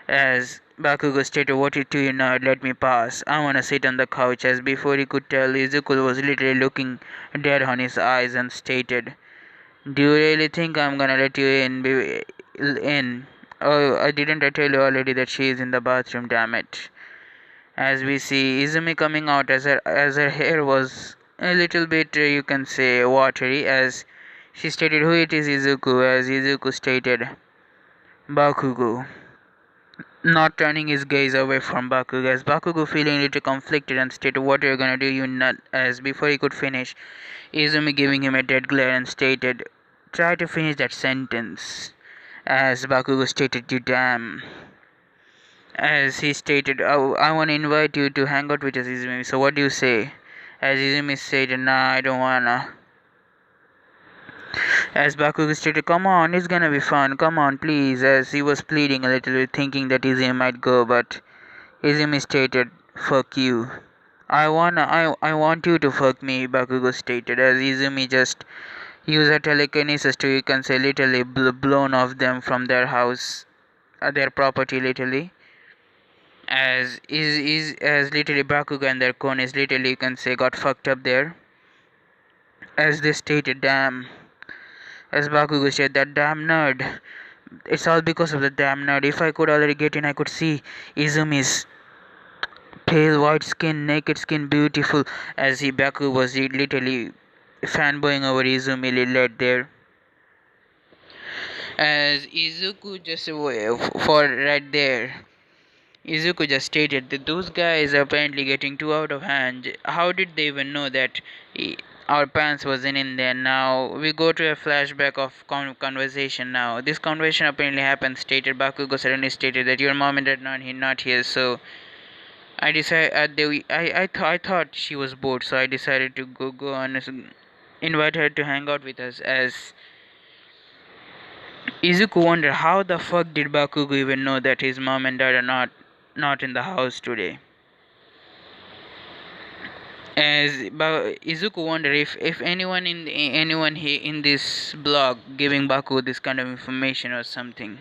As Bakugo stated, what do you know? Let me pass. I wanna sit on the couch. As before he could tell, Izuku was literally looking dead on his eyes and stated, do you really think I'm gonna let you in? Oh, didn't I tell you already that she is in the bathroom, damn it. As we see Izumi coming out, as her hair was a little bit, you can say, watery, as she stated who it is, Izuku. As Izuku stated, Bakugo, not turning his gaze away from Bakugo. As Bakugo feeling a little conflicted and stated, what are you gonna do, you nut? As before he could finish, Izumi giving him a dead glare and stated, try to finish that sentence. As Bakugo stated, you damn. As he stated, oh, I want to invite you to hang out with us, Izumi. So what do you say? As Izumi said, nah, I don't wanna. As Bakugo stated, come on, it's gonna be fun, come on, please. As he was pleading a little bit, thinking that Izumi might go, but Izumi stated, fuck you. I want you to fuck me, Bakugo stated, as Izumi just used her telekinesis to, you can say, literally blown off them from their house, their property, literally. As literally Bakugo and their conies literally, you can say, got fucked up there. As they stated, damn. As Bakugo said, that damn nerd. It's all because of the damn nerd. If I could already get in, I could see Izumi's pale white skin, naked skin, beautiful. As Bakugo was literally fanboying over Izumi led there. As Izuku just for right there. Izuku just stated that those guys are apparently getting too out of hand. How did they even know that our pants wasn't in there? Now we go to a flashback of conversation. Now this conversation apparently happened. Stated Bakugo suddenly stated that your mom and dad not here, so I decided I thought she was bored, so I decided to go and invite her to hang out with us. As Izuku wondered how the fuck did Bakugo even know that his mom and dad are not in the house today. Izuku wondered if anyone in this blog giving Bakugo this kind of information or something.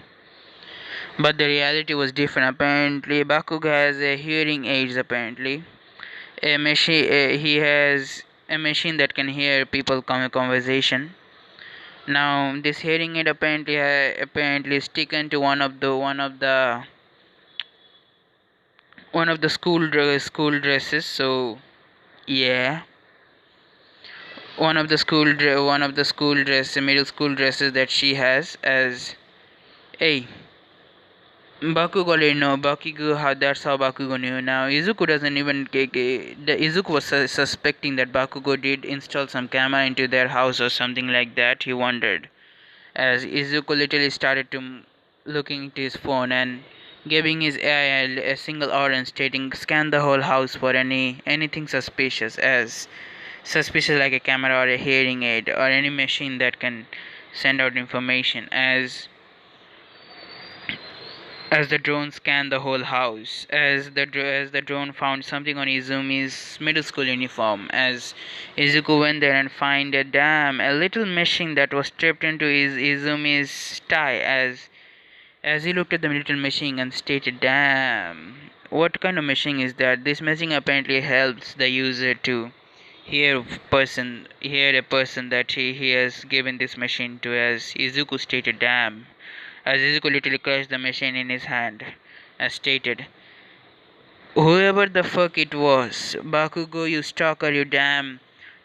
But the reality was different. Apparently, Bakugo has a hearing aids. Apparently, a machine. He has a machine that can hear people conversation. Now, this hearing aid apparently is taken to one of the school dresses. So yeah, one of the school dress middle school dresses that she has. As hey, Bakugo already know Bakugo how that's how Bakugo knew. Now Izuku doesn't even Izuku was suspecting that Bakugo did install some camera into their house or something like that. He wondered as Izuku literally started to looking into his phone and giving his AI a single order stating scan the whole house for anything suspicious like a camera or a hearing aid or any machine that can send out information. As the drone scanned the whole house, as the drone found something on Izumi's middle school uniform, as Izuku went there and find a little machine that was stripped into Izumi's tie. As he looked at the little machine and stated, "Damn, what kind of machine is that?" This machine apparently helps the user to hear a person that he has given this machine to. As Izuku stated, "Damn." As Izuku literally crushed the machine in his hand, as stated, "Whoever the fuck it was, Bakugo, you stalker, you damn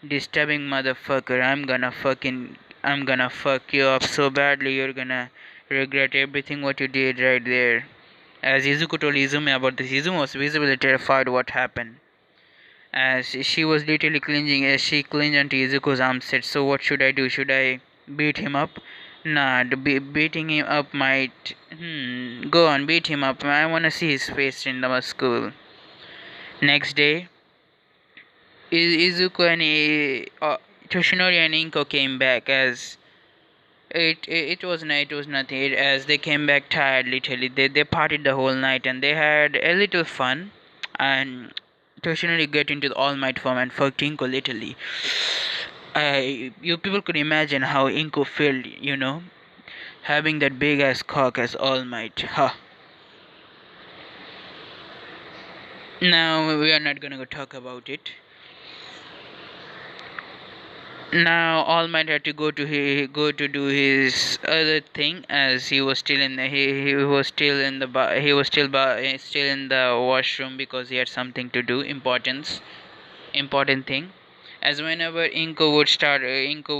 disturbing motherfucker, I'm gonna fuck you up so badly, you're gonna regret everything what you did right there." As Izuku told Izumi about this, Izumi was visibly terrified what happened. As she was literally clinging, as she clinged onto Izuku's arm, said, "So what should I do? Should I beat him up?" Nah, beating him up might. Go on, beat him up. I wanna see his face in the school. Next day, Izuku and Toshinori and Inko came back. As it was nothing. As they came back tired, literally, they partied the whole night and they had a little fun. And Toshinori got into the All Might form and fucked Inko literally. You people could imagine how Inko felt, having that big ass cock as All Might. Huh. Now we are not gonna go talk about it. Now All Might had to go to do his other thing, as he was still in the he was still in the he was still in the washroom because he had something to do, important thing. As whenever Inko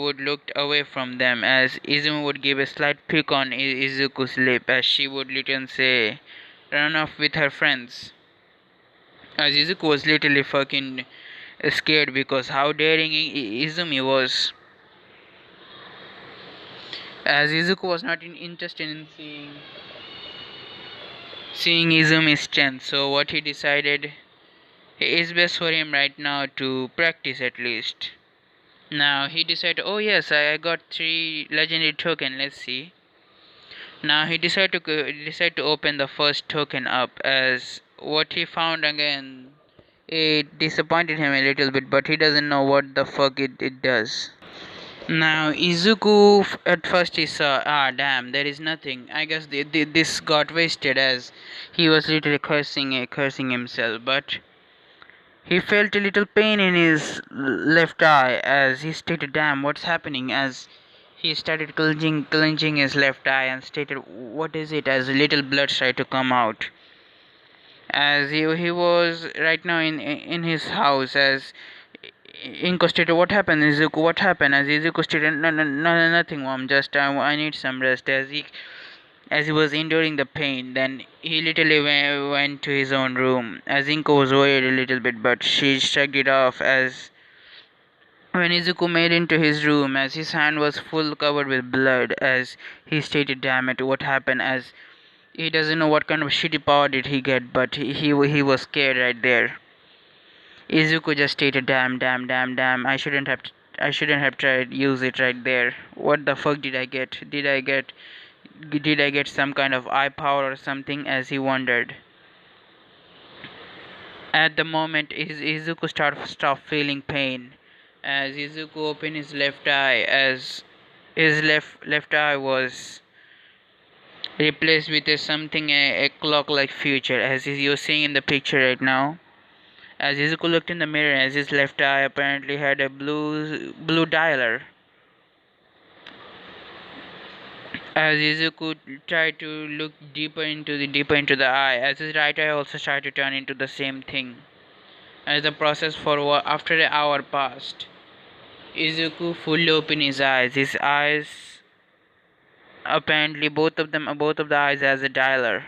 would look away from them, as Izumi would give a slight pick on Izuku's lip, as she would literally say, "Run off with her friends." As Izuku was literally fucking scared because how daring Izumi was. As Izuku was not interested in seeing Izumi's strength, so what he decided, it's best for him right now to practice at least. Now he decided, oh yes, I got 3 legendary token. Let's see. Now he decided to open the first token up, as what he found again, it disappointed him a little bit, but he doesn't know what the fuck it does. Now Izuku at first he saw, damn, there is nothing. I guess this got wasted, as he was literally cursing himself, but he felt a little pain in his left eye, as he stated, "Damn, what's happening?" As he started clenching his left eye and stated, "What is it?" As little blood started to come out. As he was right now in his house, as Inko stated, "What happened, Izuku? What happened?" As Izuku stated, No, nothing, mom. Just I need some rest." As he was enduring the pain, then he literally went to his own room. As Inko was worried a little bit, but she shrugged it off. As when Izuku made into his room, as his hand was full covered with blood, as he stated, "Damn it, what happened?" As He doesn't know what kind of shitty power did he get, but he was scared right there. Izuku just stated, damn, I shouldn't have tried use it right there. What the fuck did I get? Did I get some kind of eye power or something?" as he wondered. At the moment, Izuku stopped feeling pain. As Izuku opened his left eye, as his left eye was replaced with a clock-like feature, as you're seeing in the picture right now. As Izuku looked in the mirror, as his left eye apparently had a blue dialer. As Izuku tried to look deeper into the eye, as his right eye also started to turn into the same thing. As the process after an hour passed, Izuku fully opened his eyes. His eyes apparently both of the eyes has a dialer.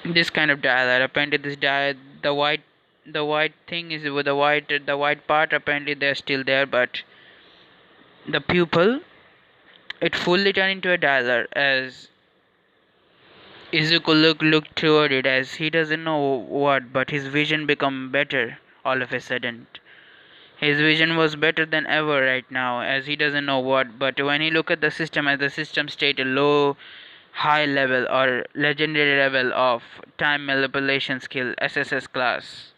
This kind of dialer. Apparently the white thing is with the white part apparently they're still there, but the pupil it fully turned into a dialer as Izuku looked toward it as he doesn't know what, but his vision become better all of a sudden. His vision was better than ever right now as he doesn't know what, but when he looked at the system as the system state a low high level or legendary level of time manipulation skill SSS class.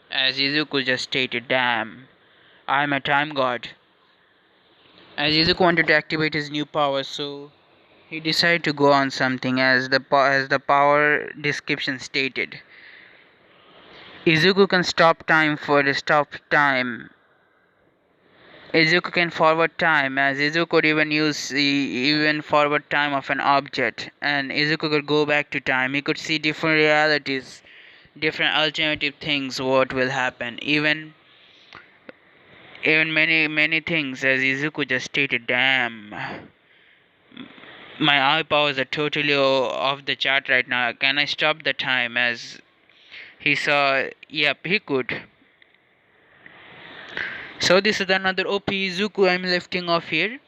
As Izuku just stated, damn, I'm a time god. As Izuku wanted to activate his new power, so he decided to go on something as the power description stated. Izuku can stop time for the stop time. Izuku can forward time as Izuku could even use the even forward time of an object and Izuku could go back to time. He could see different realities, different alternative things what will happen. Even many things as Izuku just stated, damn. My eye powers are totally off the chart right now. Can I stop the time? As he saw, yep, he could. So this is another OP Izuku I'm lifting off here.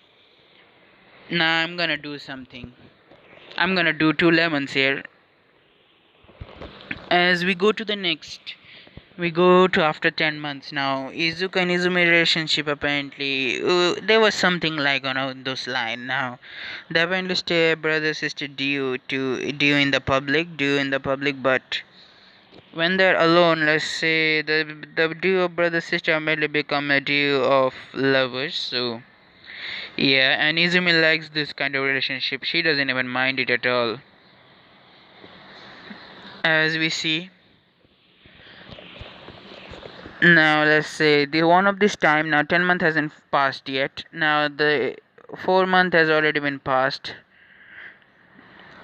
Now I'm gonna do something. I'm gonna do 2 lemons here. As we go to the next, we go to after 10 months now. Izuku and Izumi relationship apparently, there was something like on those line now. They apparently stay brother sister duo in the public, but when they're alone, let's say the duo brother sister merely become a duo of lovers. So yeah, and Izumi likes this kind of relationship. She doesn't even mind it at all. As we see now, let's say the one of this time now 10 month hasn't passed yet. Now the 4 month has already been passed.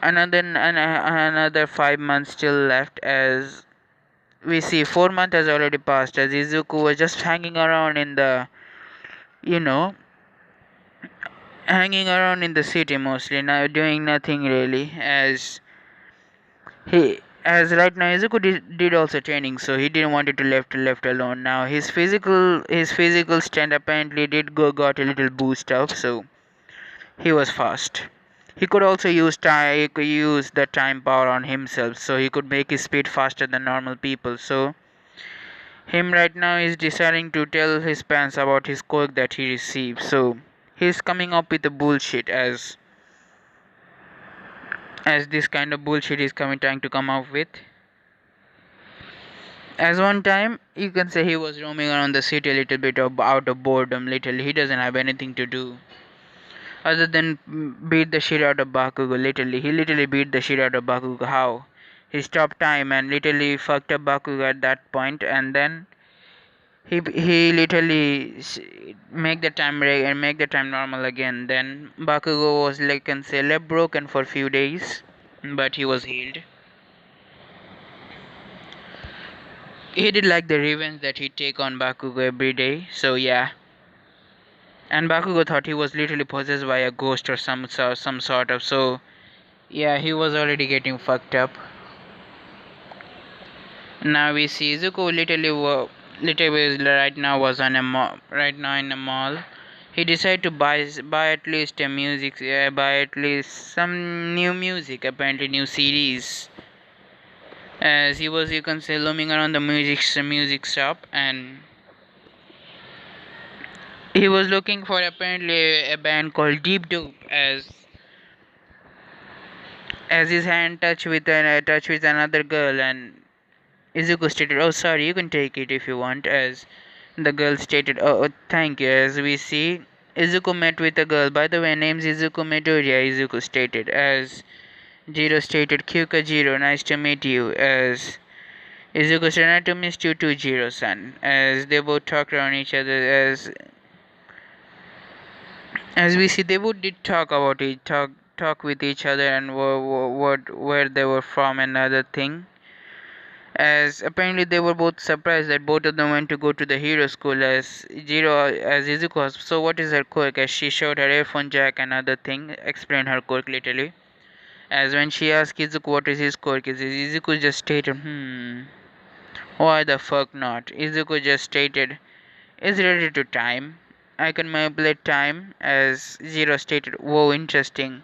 Another 5 months still left as we see 4 month has already passed as Izuku was just you know hanging around in the city mostly now doing nothing really as right now Izuku did also training so he didn't want it to left alone. Now his physical strength apparently got a little boost up so he was fast. He could also use the time power on himself so he could make his speed faster than normal people. So him right now is deciding to tell his parents about his quirk that he received. So he's coming up with the bullshit as this kind of bullshit is trying to come up with. As one time you can say he was roaming around the city a little bit out of boredom. Literally, he doesn't have anything to do other than beat the shit out of Bakugo. He literally beat the shit out of Bakugo. How? He stopped time and literally fucked up Bakugo at that point, and then he literally make the time and make the time normal again. Then Bakugo was like can say left broken for few days, but he was healed. He did like the revenge that he'd take on Bakugo every day. So yeah. And Bakugo thought he was literally possessed by a ghost or some sort of. So yeah, he was already getting fucked up. Now we see Izuku literally right now was on right now in a mall. he decided to buy at least a music, buy at least some new music, apparently new CDs, as he was, you can say, roaming around the music shop, and he was looking for apparently a band called Deep Dope, as his hand touched with another girl, and Izuku stated, "Oh, sorry, you can take it if you want." As the girl stated, "Oh, thank you." As we see, Izuku met with a girl. By the way, name's Izuku Midoriya. Izuku stated, as Jiro stated, "Kyuka Jiro, nice to meet you." As Izuku said, "Nice to meet you too, Jiro-san." As they both talked around each other, as we see, they both did talk about it, talk with each other, and where they were from and other thing. As apparently they were both surprised that both of them went to go to the hero school, as Izuku was, "So what is her quirk?" As she showed her earphone jack and other thing, explained her quirk literally. As when she asked Izuku what is his quirk, Izuku just stated, why the fuck not? Izuku just stated, "Is related to time. I can manipulate time." As Zero stated, "Whoa, interesting."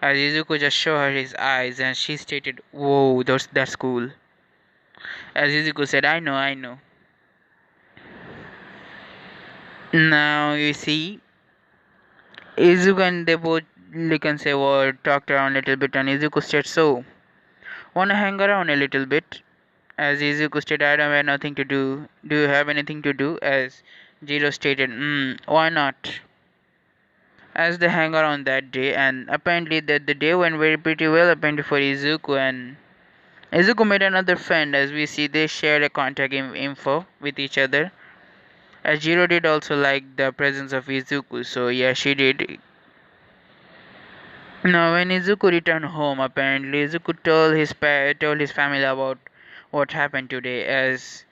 As Izuku just showed her his eyes, and she stated, "Whoa, that's cool." As Izuku said, I know." Now you see, Izuku and they both, you can say, were talked around a little bit, and Izuku said, "So, wanna hang around a little bit?" As Izuku stated, "I don't have nothing to do. Do you have anything to do?" As Jiro stated, why not?" As they hang around that day, and apparently the day went very pretty well, apparently for Izuku, and Izuku made another friend. As we see, they shared a contact info with each other. As Jiro did also like the presence of Izuku, so yeah, she did. Now, when Izuku returned home, apparently Izuku told his family about what happened today. As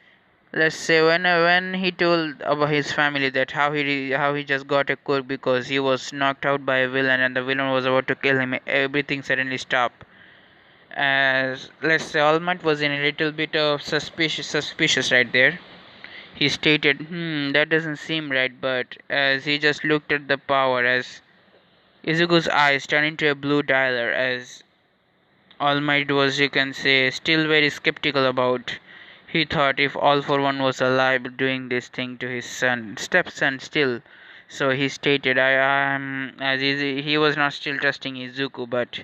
let's say, when he told about his family that how he just got a quirk because he was knocked out by a villain and the villain was about to kill him, everything suddenly stopped. As let's say, All Might was in a little bit of suspicious right there. He stated, that doesn't seem right," but as he just looked at the power, as Izuku's eyes turned into a blue dialer, as All Might was, you can say, still very skeptical about. He thought if All for One was alive doing this thing to his stepson still. So he stated, "I am," as he was not still trusting Izuku, but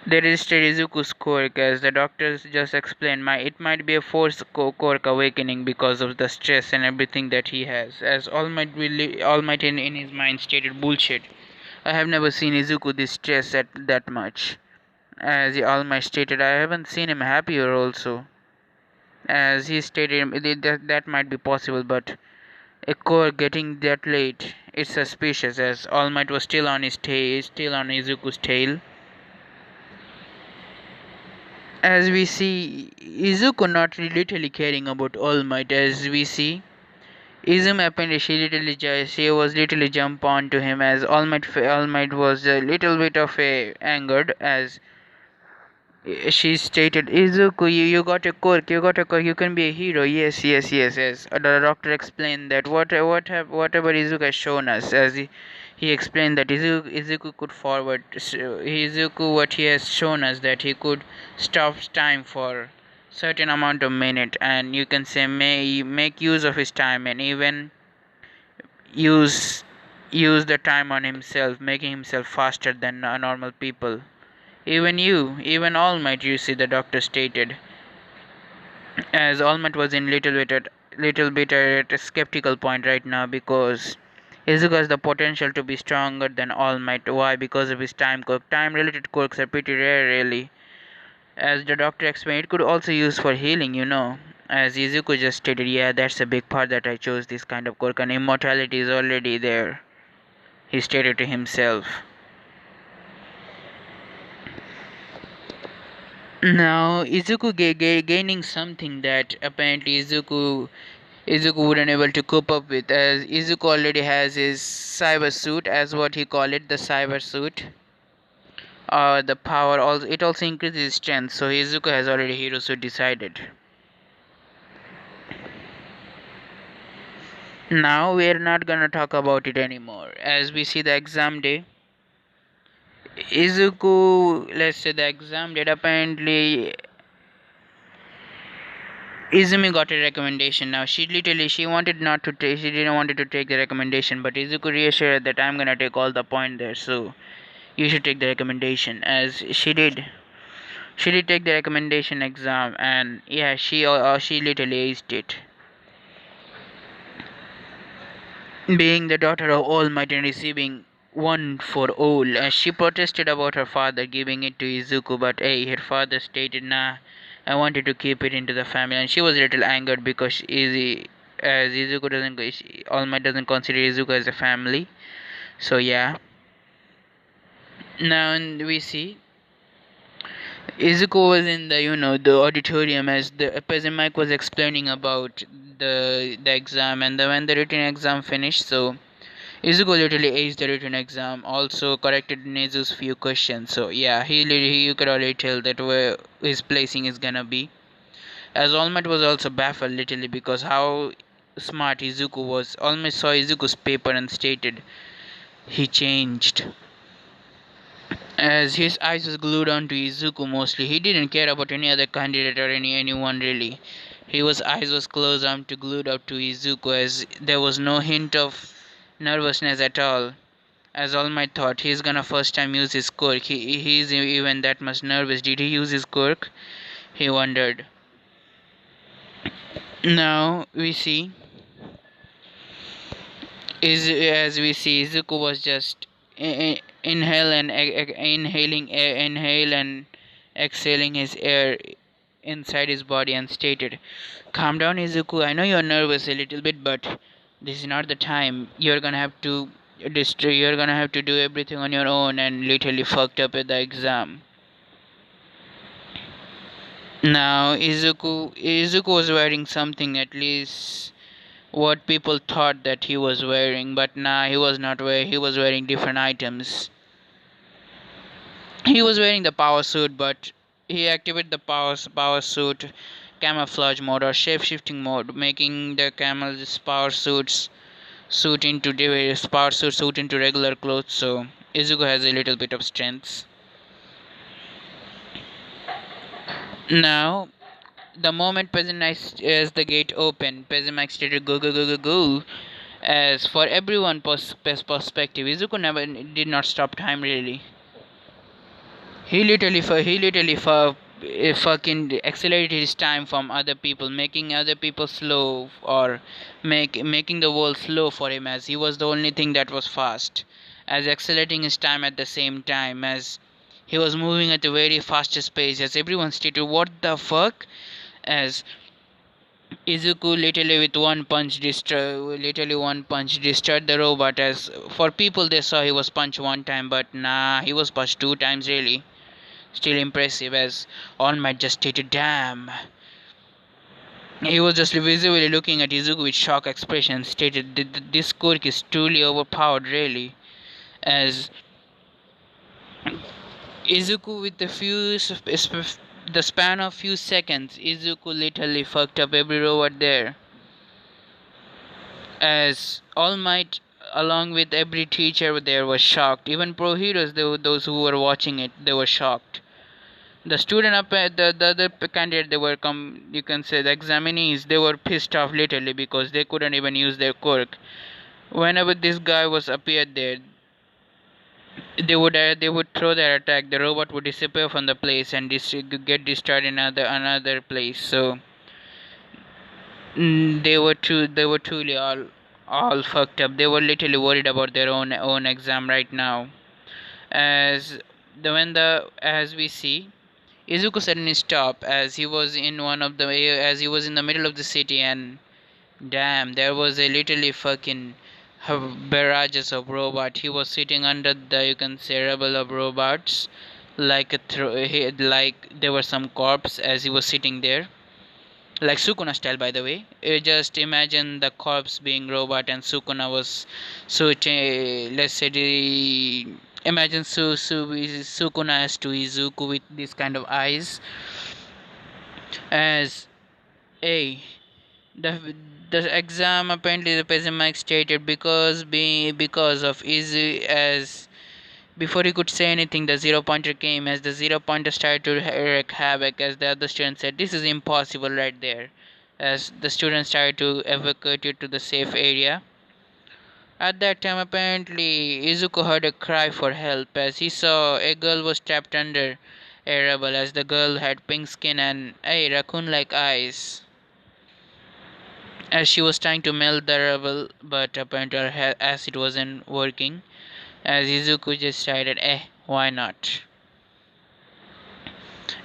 they registered Izuku's quirk. As the doctors just explained, it might be a forced quirk awakening because of the stress and everything that he has. As All Might in his mind stated, "Bullshit. I have never seen Izuku this stressed at that much." As All Might stated, "I haven't seen him happier also." As he stated, that might be possible, but a core getting that late, it's suspicious. As All Might was still on his tail, still on Izuku's tail. As we see, Izuku not literally caring about All Might. As we see, Izumi apparently she was literally jump on to him, as All Might was a little bit of a angered. As she stated, "Izuku, you got a quirk, you can be a hero." "Yes, yes, yes, yes." The doctor explained that whatever Izuku has shown us, as he explained that Izuku could forward, Izuku, what he has shown us, that he could stop time for certain amount of minute, and you can say may make use of his time, and even use use the time on himself, making himself faster than normal people. Even All Might, you see," the doctor stated. As All Might was in little bit at a skeptical point right now, because Izuku has the potential to be stronger than All Might. Why? Because of his time quirk. Time related quirks are pretty rare really. As the doctor explained, it could also use for healing. As Izuku just stated, "Yeah, that's a big part that I chose this kind of quirk, and immortality is already there," he stated to himself. Now Izuku gaining something that apparently Izuku wouldn't able to cope up with, as Izuku already has his cyber suit, as what he call it, the cyber suit. The power also, it also increases his strength, so Izuku has already hero suit decided. Now we're not gonna talk about it anymore. As we see the exam day, Izuku, let's say the exam date, apparently Izumi got a recommendation. Now she wanted not to take, she didn't wanted to take the recommendation, but Izuku reassured that I'm gonna take all the point there, so you should take the recommendation. As she did take the recommendation exam, and yeah, she literally aced it. Being the daughter of All Might and receiving one for all, as she protested about her father giving it to Izuku, but hey, her father stated, nah, I wanted to keep it into the family, and she was a little angered because as Izuku All Might doesn't consider Izuku as a family. So yeah, now we see Izuku was in the auditorium as the peasant Mike was explaining about the exam, and when the written exam finished, so Izuku literally aced the written exam, also corrected Nezu's few questions. So yeah, you could already tell that where his placing is gonna be. As All Might was also baffled literally because how smart Izuku was. All Might saw Izuku's paper and stated he changed. As his eyes was glued onto Izuku mostly, he didn't care about any other candidate or anyone really. His eyes was closed on to glued up to Izuku as there was no hint of nervousness at all. As All Might thought, he's gonna first time use his quirk. He's even that much nervous. Did he use his quirk? He wondered. Now we see is as we see Izuku was just inhaling air, inhale and exhaling his air inside his body and stated, "Calm down, Izuku. I know you're nervous a little bit, but this is not the time. You're gonna have to do everything on your own," and literally fucked up at the exam. Now Izuku was wearing something, at least what people thought that he was wearing, but nah, he was not wearing. He was wearing different items. He was wearing the power suit, but he activated the power suit camouflage mode or shape shifting mode, making the camel's power suit into regular clothes. So Izuku has a little bit of strength. Now the moment as the gate opened, Peasant stated, "Go, go, go, go, go." As for everyone perspective, Izuku never did not stop time really. Fucking accelerated his time from other people, making other people slow or making the world slow for him, as he was the only thing that was fast. As accelerating his time at the same time as he was moving at a very fastest pace, as everyone stated, "What the fuck?" As Izuku literally one punch destroyed the robot. As for people, they saw he was punched one time, but nah, he was punched two times really. Still impressive, as All Might just stated, "Damn." He was just visibly looking at Izuku with shock expression, stated, "This quirk is truly overpowered really." As Izuku with the span of few seconds, Izuku literally fucked up every robot there. As All Might, along with every teacher there, was shocked. Even pro heroes, those who were watching it, they were shocked. The student up the other candidate, they were you can say the examinees, they were pissed off literally because they couldn't even use their quirk. Whenever this guy was appeared there, they would throw their attack. The robot would disappear from the place and get destroyed in another place. So they were truly all fucked up. They were literally worried about their own exam right now. As as we see, Izuku suddenly stopped as he was in the middle of the city, and damn, there was a literally fucking barrages of robot. He was sitting under the, you can say, rubble of robots, like like there were some corpse as he was sitting there, like Sukuna style, by the way. Just imagine the corpse being robot and Sukuna was let's say imagine Sukuna as to Izuku with this kind of eyes. As a The exam apparently the pessimistic stated because of easy as before he could say anything the zero pointer came as the zero pointer started to wreak havoc as the other student said this is impossible right there as the students started to evacuate it to the safe area. At that time apparently Izuku heard a cry for help as he saw a girl was trapped under a rubble as the girl had pink skin and a raccoon like eyes as she was trying to melt the rubble, but apparently her acid wasn't working. As Izuku just decided, why not?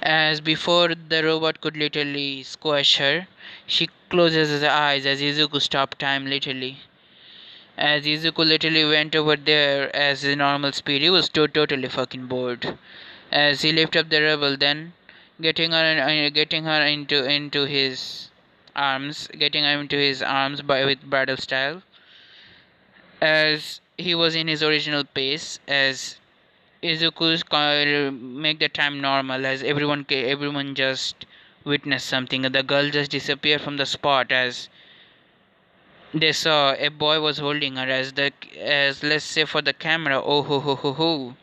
As before the robot could literally squash her, she closes her eyes as Izuku stopped time literally. As Izuku literally went over there as his normal speed, he was totally fucking bored. As he lifted up the rebel, then getting her into his arms, getting her into his arms by with bridal style, as he was in his original pace, as Izuku's make the time normal, as everyone just witnessed something. The girl just disappeared from the spot as they saw a boy was holding her as let's say for the camera. Oh ho ho ho ho.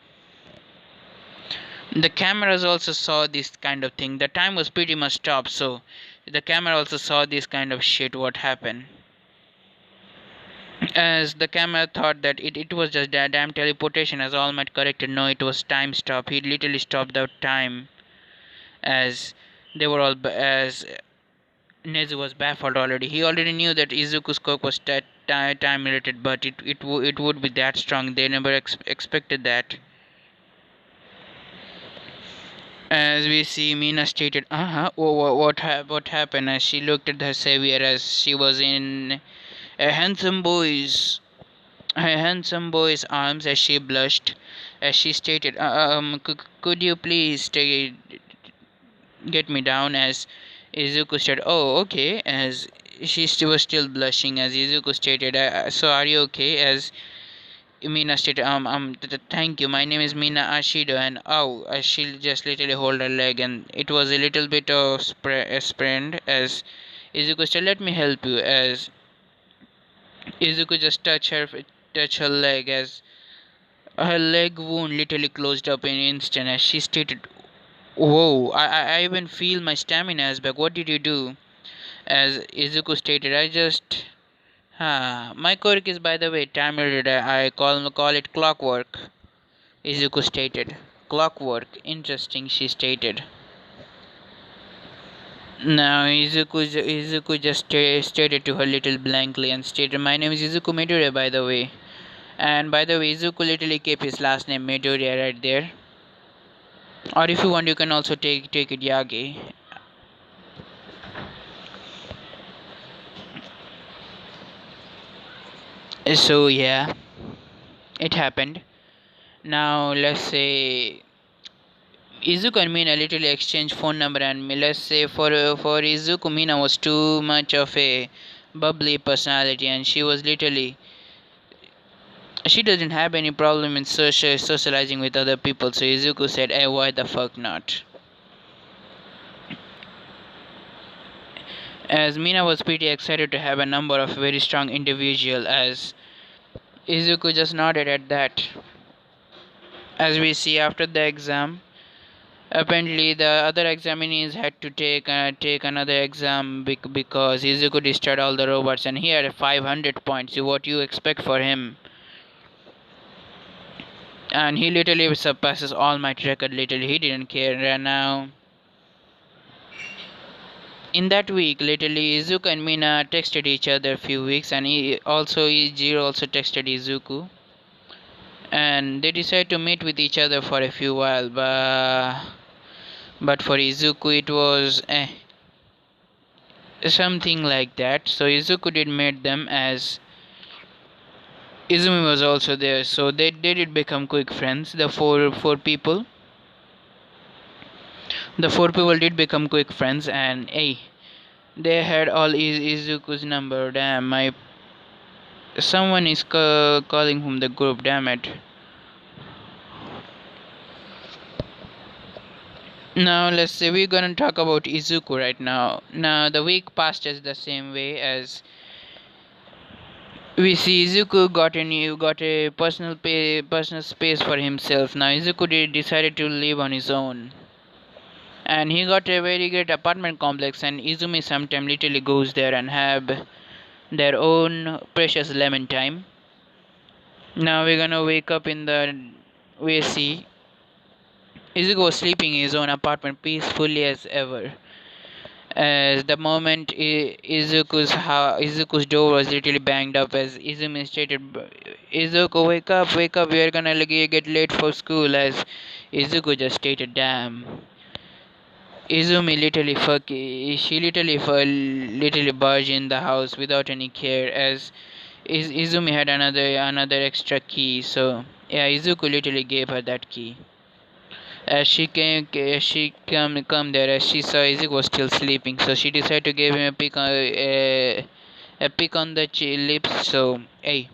The cameras also saw this kind of thing. The time was pretty much stopped, so the camera also saw this kind of shit what happened. As the camera thought that it was just damn teleportation as All Might corrected. No, it was time stop. He literally stopped the time as they were all as Nezu was baffled already. He already knew that Izuku's quirk was time related, but it would be that strong. They never expected that. As we see, Mina stated, what happened?" As she looked at her savior, as she was in a handsome boy's arms, as she blushed, as she stated, could you please get me down?" As Izuku said, "Oh, okay." As was still blushing, as Izuku stated, "So are you okay?" As Mina stated, thank you. My name is Mina Ashido, and she'll just literally hold her leg, and it was a little bit of sprained. As Izuku said, let me help you. As Izuku just touch her leg, as her leg wound literally closed up in an instant. As she stated, "Whoa, I even feel my stamina is back. What did you do?" As Izuku stated, I just my quirk is by the way timer. I call it clockwork. Izuku stated. Clockwork. Interesting, she stated. Now Izuku just stated to her little blankly and stated, "My name is Izuku Midoriya, by the way." And by the way, Izuku literally kept his last name Midoriya right there. Or if you want, you can also take it Yagi. So yeah, it happened. Now let's say Izuku and Mina literally exchanged phone number, and let's say for Izuku, Mina was too much of a bubbly personality, and she doesn't have any problem in socializing with other people. So Izuku said, "Hey, why the fuck not?" As Mina was pretty excited to have a number of very strong individual, as Izuku just nodded at that. As we see after the exam, apparently the other examinees had to take another exam because Izuku destroyed all the robots and he had 500 points. What you expect for him? And he literally surpasses All Might record. Literally, he didn't care. And now, in that week, literally Izuku and Mina texted each other a few weeks, and Jiro also texted Izuku, and they decided to meet with each other for a few while. But for Izuku, it was something like that. So Izuku did meet them as Izumi was also there. So they did become quick friends. The four people did become quick friends, and they had all Izuku's number. Damn, my someone is calling from the group. Damn it. Now let's say we're gonna talk about Izuku right now. Now the week passed us the same way as we see Izuku got a personal space for himself. Now Izuku decided to live on his own. And he got a very great apartment complex, and Izumi sometimes literally goes there and have their own precious lemon time. Now we're gonna wake up in the we see Izuku was sleeping in his own apartment peacefully as ever. As the moment Izuku's door was literally banged up, as Izumi stated, "Izuku, wake up! We are gonna get late for school." As Izuku just stated, "Damn." Izumi literally barged in the house without any care, as Izumi had another extra key. So yeah, Izuku literally gave her that key. As she come there, as she saw Izuku was still sleeping, so she decided to give him a pick on the lips. So hey,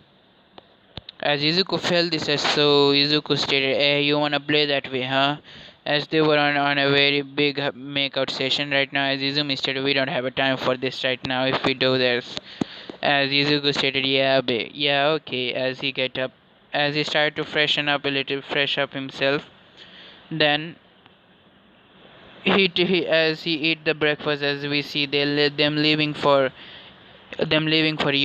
as Izuku felt this, as so Izuku stated, "Hey, you wanna play that way, huh?" As they were on a very big makeout session right now, as Izumi stated, "We don't have a time for this right now. If we do this," as Izuku stated, "Yeah, yeah, okay." As he get up, as he started to freshen up a little, fresh up himself, then as he eat the breakfast, as we see them leaving for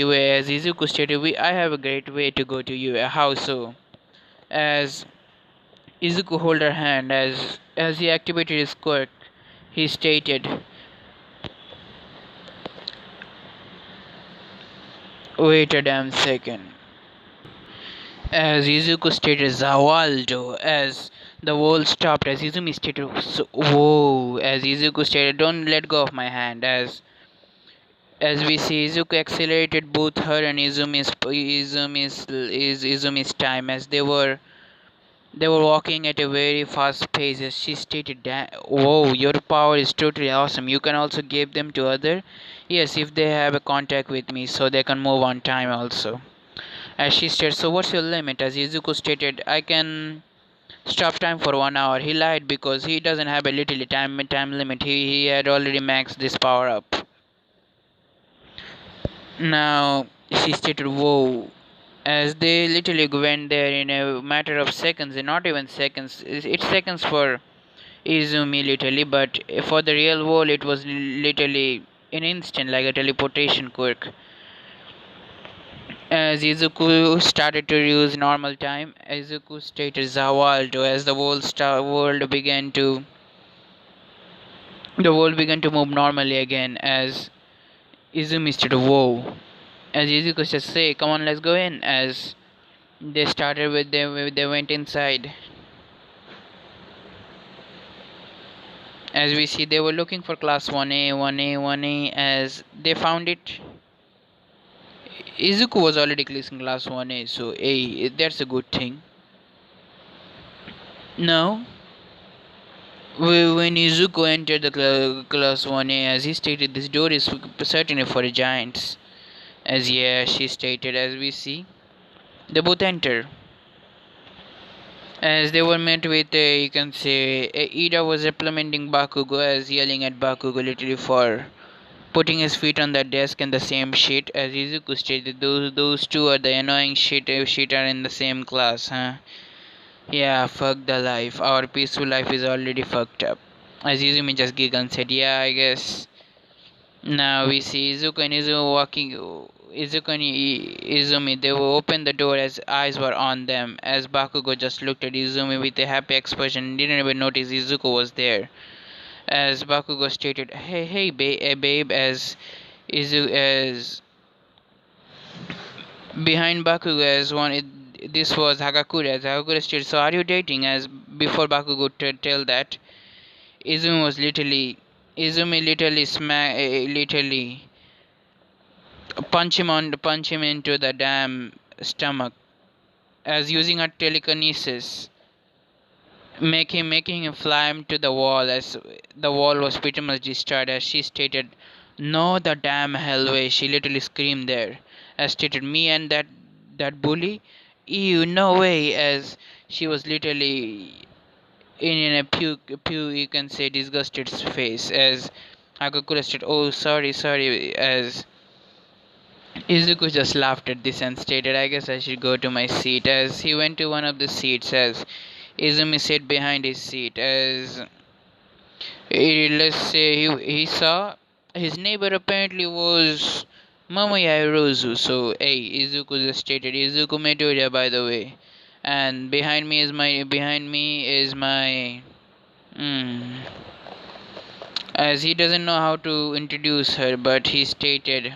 UA. As Izuku stated, I have a great way to go to UA. How so? As Izuku hold her hand, as he activated his quirk, he stated, "Wait a damn second." As Izuku stated, "Zawaldo," as the world stopped, as Izumi stated, "Whoa," as Izuku stated, "Don't let go of my hand." As we see, Izuku accelerated both her and Izumi's time, as they were walking at a very fast pace. As she stated, "Whoa, your power is totally awesome. You can also give them to other." "Yes, if they have a contact with me, so they can move on time also." As she stated, "So what's your limit?" As Izuku stated, "I can stop time for 1 hour." He lied because he doesn't have a little time limit. He had already maxed this power up. Now she stated, "Whoa." As they literally went there in a matter of seconds, and not even seconds. It's seconds for Izumi literally, but for the real world it was literally an instant, like a teleportation quirk. As Izuku started to use normal time, Izuku stated, "Zawaldo," as the world began to move normally again. As Izumi stated, "Whoa." As Izuku said, "Say, come on, let's go in." As they went inside. As we see, they were looking for class 1A, 1A, 1A. As they found it, Izuku was already in class 1A, so hey, that's a good thing. Now, when Izuku entered the class 1A, as he stated, "This door is certainly for the giants." As yeah, she stated, as we see, they both enter. As they were met with, you can say, Ida was implementing Bakugo, as yelling at Bakugo literally for putting his feet on the desk in the same sheet. As Izuku stated, those two are the annoying shit are in the same class, huh? Yeah, fuck the life. Our peaceful life is already fucked up. As Izumi just giggled and said, "Yeah, I guess." Now we see Izuku and Izumi walking. Izuku and Izumi, they will open the door as eyes were on them. As Bakugo just looked at Izumi with a happy expression and didn't even notice Izuku was there. As Bakugo stated, "Hey, babe," as as behind Bakugo, as this was Hagakure. As Hagakure stated, "So are you dating?" As before Bakugo tell that, Izumi literally punch him into the damn stomach, as using her telekinesis, making him fly him to the wall, as the wall was pretty much destroyed. As she stated, "No, the damn hell way!" She literally screamed there. As stated, "Me and that bully? Ew, no way!" As she was literally in a puke, you can say disgusted face, as Hakakura said, "Oh, sorry, sorry," as Izuku just laughed at this and stated, "I guess I should go to my seat." As he went to one of the seats, as Izumi sat behind his seat, as let's say he saw his neighbor apparently was Momoya Hirozu. So, hey, Izuku just stated, "Izuku Midoriya, by the way." And behind me is my mm, as he doesn't know how to introduce her, but he stated,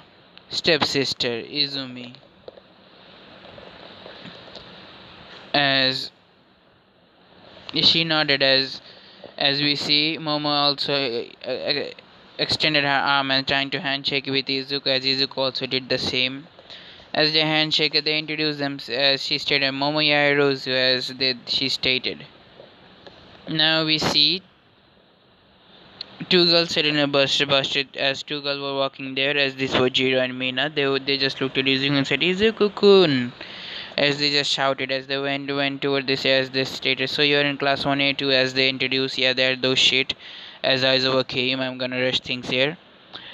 "Stepsister Izumi." As she nodded, as we see Momo also extended her arm and trying to handshake with Izuku, as Izuku also did the same. As they handshake, they introduce them, as she stated, "Momo Yairozu," she stated. Now we see two girls sitting in a busted, as two girls were walking there, as this were Jiro and Mina. They just looked at Izuku and said, "Izuku-kun," as they just shouted as they went toward this, as they stated, "So you're in class 1A2," as they introduced, "Yeah, they're those shit." As Aizawa came, I'm gonna rush things here.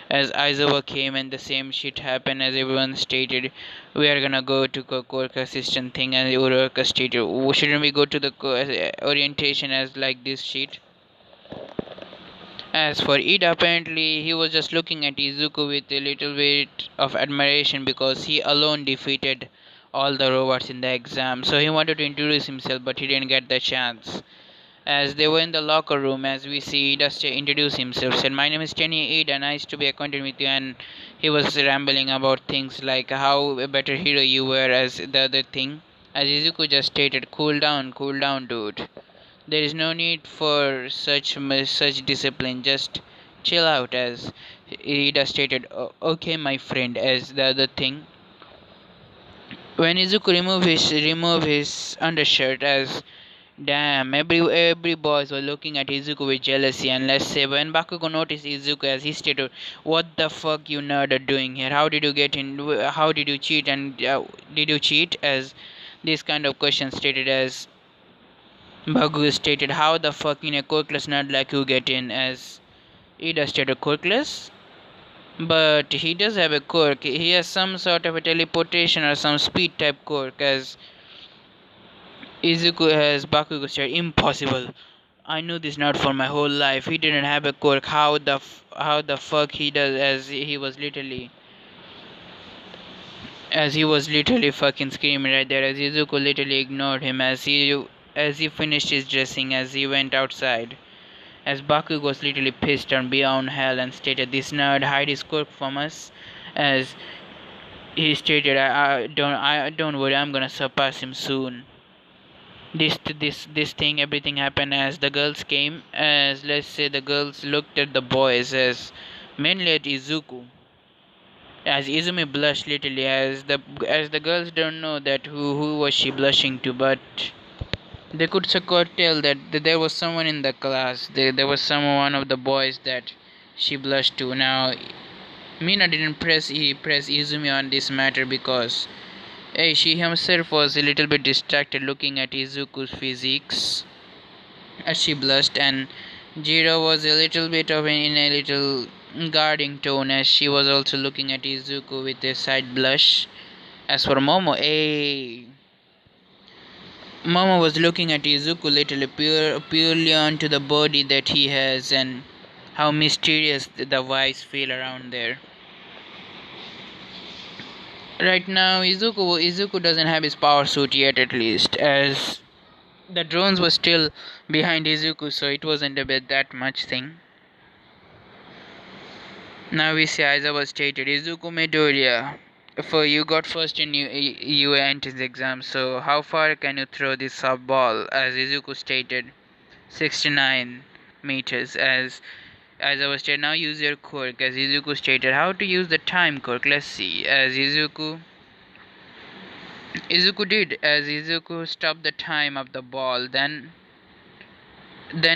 As Aizawa came and the same shit happened, as everyone stated, "We are gonna go to co-work assistant thing," and Uroka stated, "Shouldn't we go to the orientation as like this shit?" As for Ida, apparently he was just looking at Izuku with a little bit of admiration because he alone defeated all the robots in the exam. So he wanted to introduce himself, but he didn't get the chance. As they were in the locker room, as we see Ida introduce himself, said, "My name is Tenny Ida, nice to be acquainted with you." And he was rambling about things like how a better hero you were, as the other thing. As Izuku just stated, cool down, dude. There is no need for such discipline. Just chill out," as Ida stated. Okay, my friend." As the other thing, when Izuku remove his undershirt, as damn, every boys were looking at Izuku with jealousy. And let's say when Bakugo noticed Izuku, as he stated, "What the fuck you nerd are doing here? How did you get in? How did you cheat? And did you cheat?" As this kind of question stated, as Bagu stated, "How the fuck in a quirkless nerd like you get in?" As Ida stated, "Quirkless? But he does have a quirk. He has some sort of a teleportation or some speed type quirk." As Izuku has Bakugo stated, "Impossible. I knew this nerd for my whole life. He didn't have a quirk. How the fuck he does?" As he was literally fucking screaming right there, as Izuku literally ignored him, as he finished his dressing, as he went outside. As Bakugo was literally pissed and beyond hell and stated, "This nerd hide his quirk from us." As he stated, I don't worry, I'm gonna surpass him soon." This thing, everything happened as the girls came, as let's say the girls looked at the boys, as mainly at Izuku. As Izumi blushed literally, as the girls don't know that who was she blushing to, but they could tell that there was someone in the class. There was one of the boys that she blushed to. Now Mina didn't press Izumi on this matter because she herself was a little bit distracted looking at Izuku's physiques as she blushed, and Jiro was a little bit in a little guarding tone as she was also looking at Izuku with a side blush. As for Momo was looking at Izuku literally purely onto the body that he has and how mysterious the vibes feel around there. Right now, Izuku doesn't have his power suit yet, at least, as the drones were still behind Izuku, so it wasn't a bit that much thing. Now we see Aizawa stated, "Izuku Midoriya, for you got first in your entrance exam, so how far can you throw this softball?" As Izuku stated, 69 meters. As Aizawa stated, "Now use your quirk." As Izuku stated, "How to use the time quirk? Let's see." As Izuku did, as Izuku stopped the time of the ball, then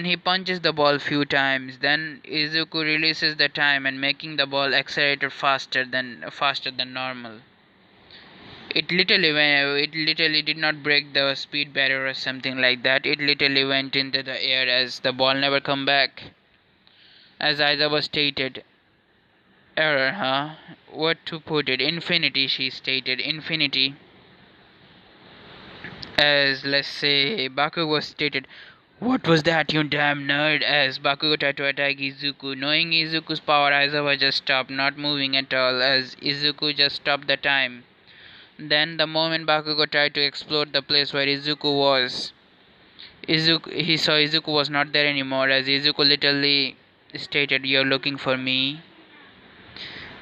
he punches the ball few times. Then Izuku releases the time and making the ball accelerate faster than normal. It literally did not break the speed barrier or something like that. It literally went into the air as the ball never come back. As Aiza was stated, error, huh? What to put it? Infinity, she stated. Infinity. As let's say Bakugo stated, "What was that, you damn nerd?" As Bakugo tried to attack Izuku. Knowing Izuku's power, Aizawa just stopped, not moving at all, as Izuku just stopped the time. Then, the moment Bakugo tried to explore the place where Izuku was, he saw Izuku was not there anymore, as Izuku literally stated, "You're looking for me."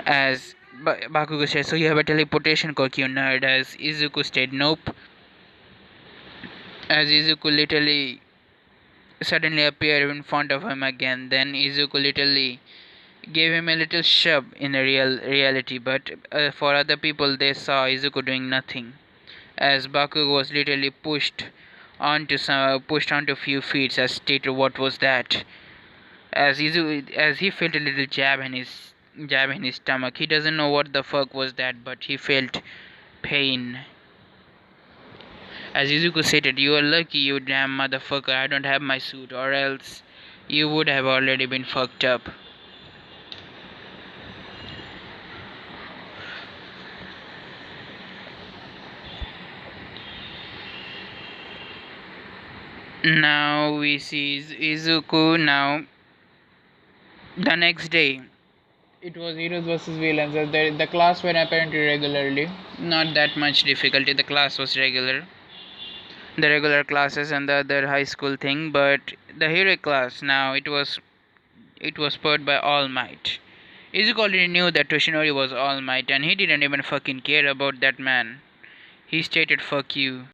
As Bakugo said, "So you have a teleportation quirk, you nerd." As Izuku stated, "Nope." As Izuku literally suddenly appeared in front of him again. Then Izuku literally gave him a little shove in a reality, but for other people they saw Izuku doing nothing. As Bakugo was literally pushed onto few feet, as stated, "What was that?" As he felt a little jab in his stomach. He doesn't know what the fuck was that, but he felt pain. As Izuku stated, "You are lucky, you damn motherfucker, I don't have my suit, or else you would have already been fucked up." Now we see Izuku. Now, the next day, it was heroes versus villains. The class went apparently regularly. Not that much difficulty. The class was regular. The regular classes and the other high school thing, but the hero class now it was spurred by All Might. Izuku already knew that Toshinori was All Might, and he didn't even fucking care about that man. He stated, "Fuck you."